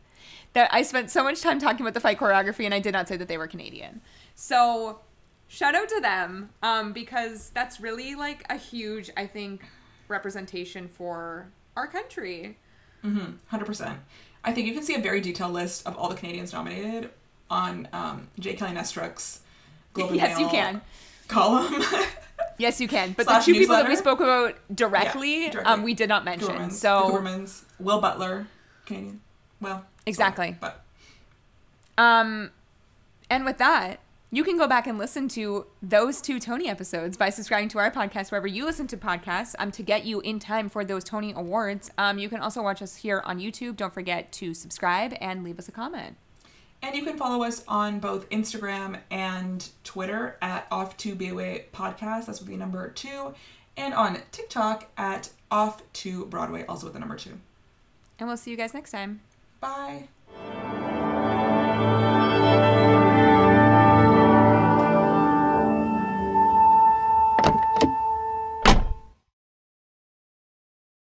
that I spent so much time talking about the fight choreography and I did not say that they were Canadian. So shout out to them, because that's really like a huge, I think, representation for our country. 100%. I think you can see a very detailed list of all the Canadians nominated on J. Kelly Nestruck's Globe and Yes, Mail you can. Column. Yes, you can. But the 2 people that we spoke about directly. We did not mention. Coopermans. So the Coopermans, Will Butler, Canadian. Well, exactly. Sorry, but and with that, you can go back and listen to those 2 Tony episodes by subscribing to our podcast wherever you listen to podcasts to get you in time for those Tony Awards. You can also watch us here on YouTube. Don't forget to subscribe and leave us a comment. And you can follow us on both Instagram and Twitter at Off2BOA Podcast. That's with the number 2. And on TikTok at Off2Broadway, also with the number 2. And we'll see you guys next time. Bye.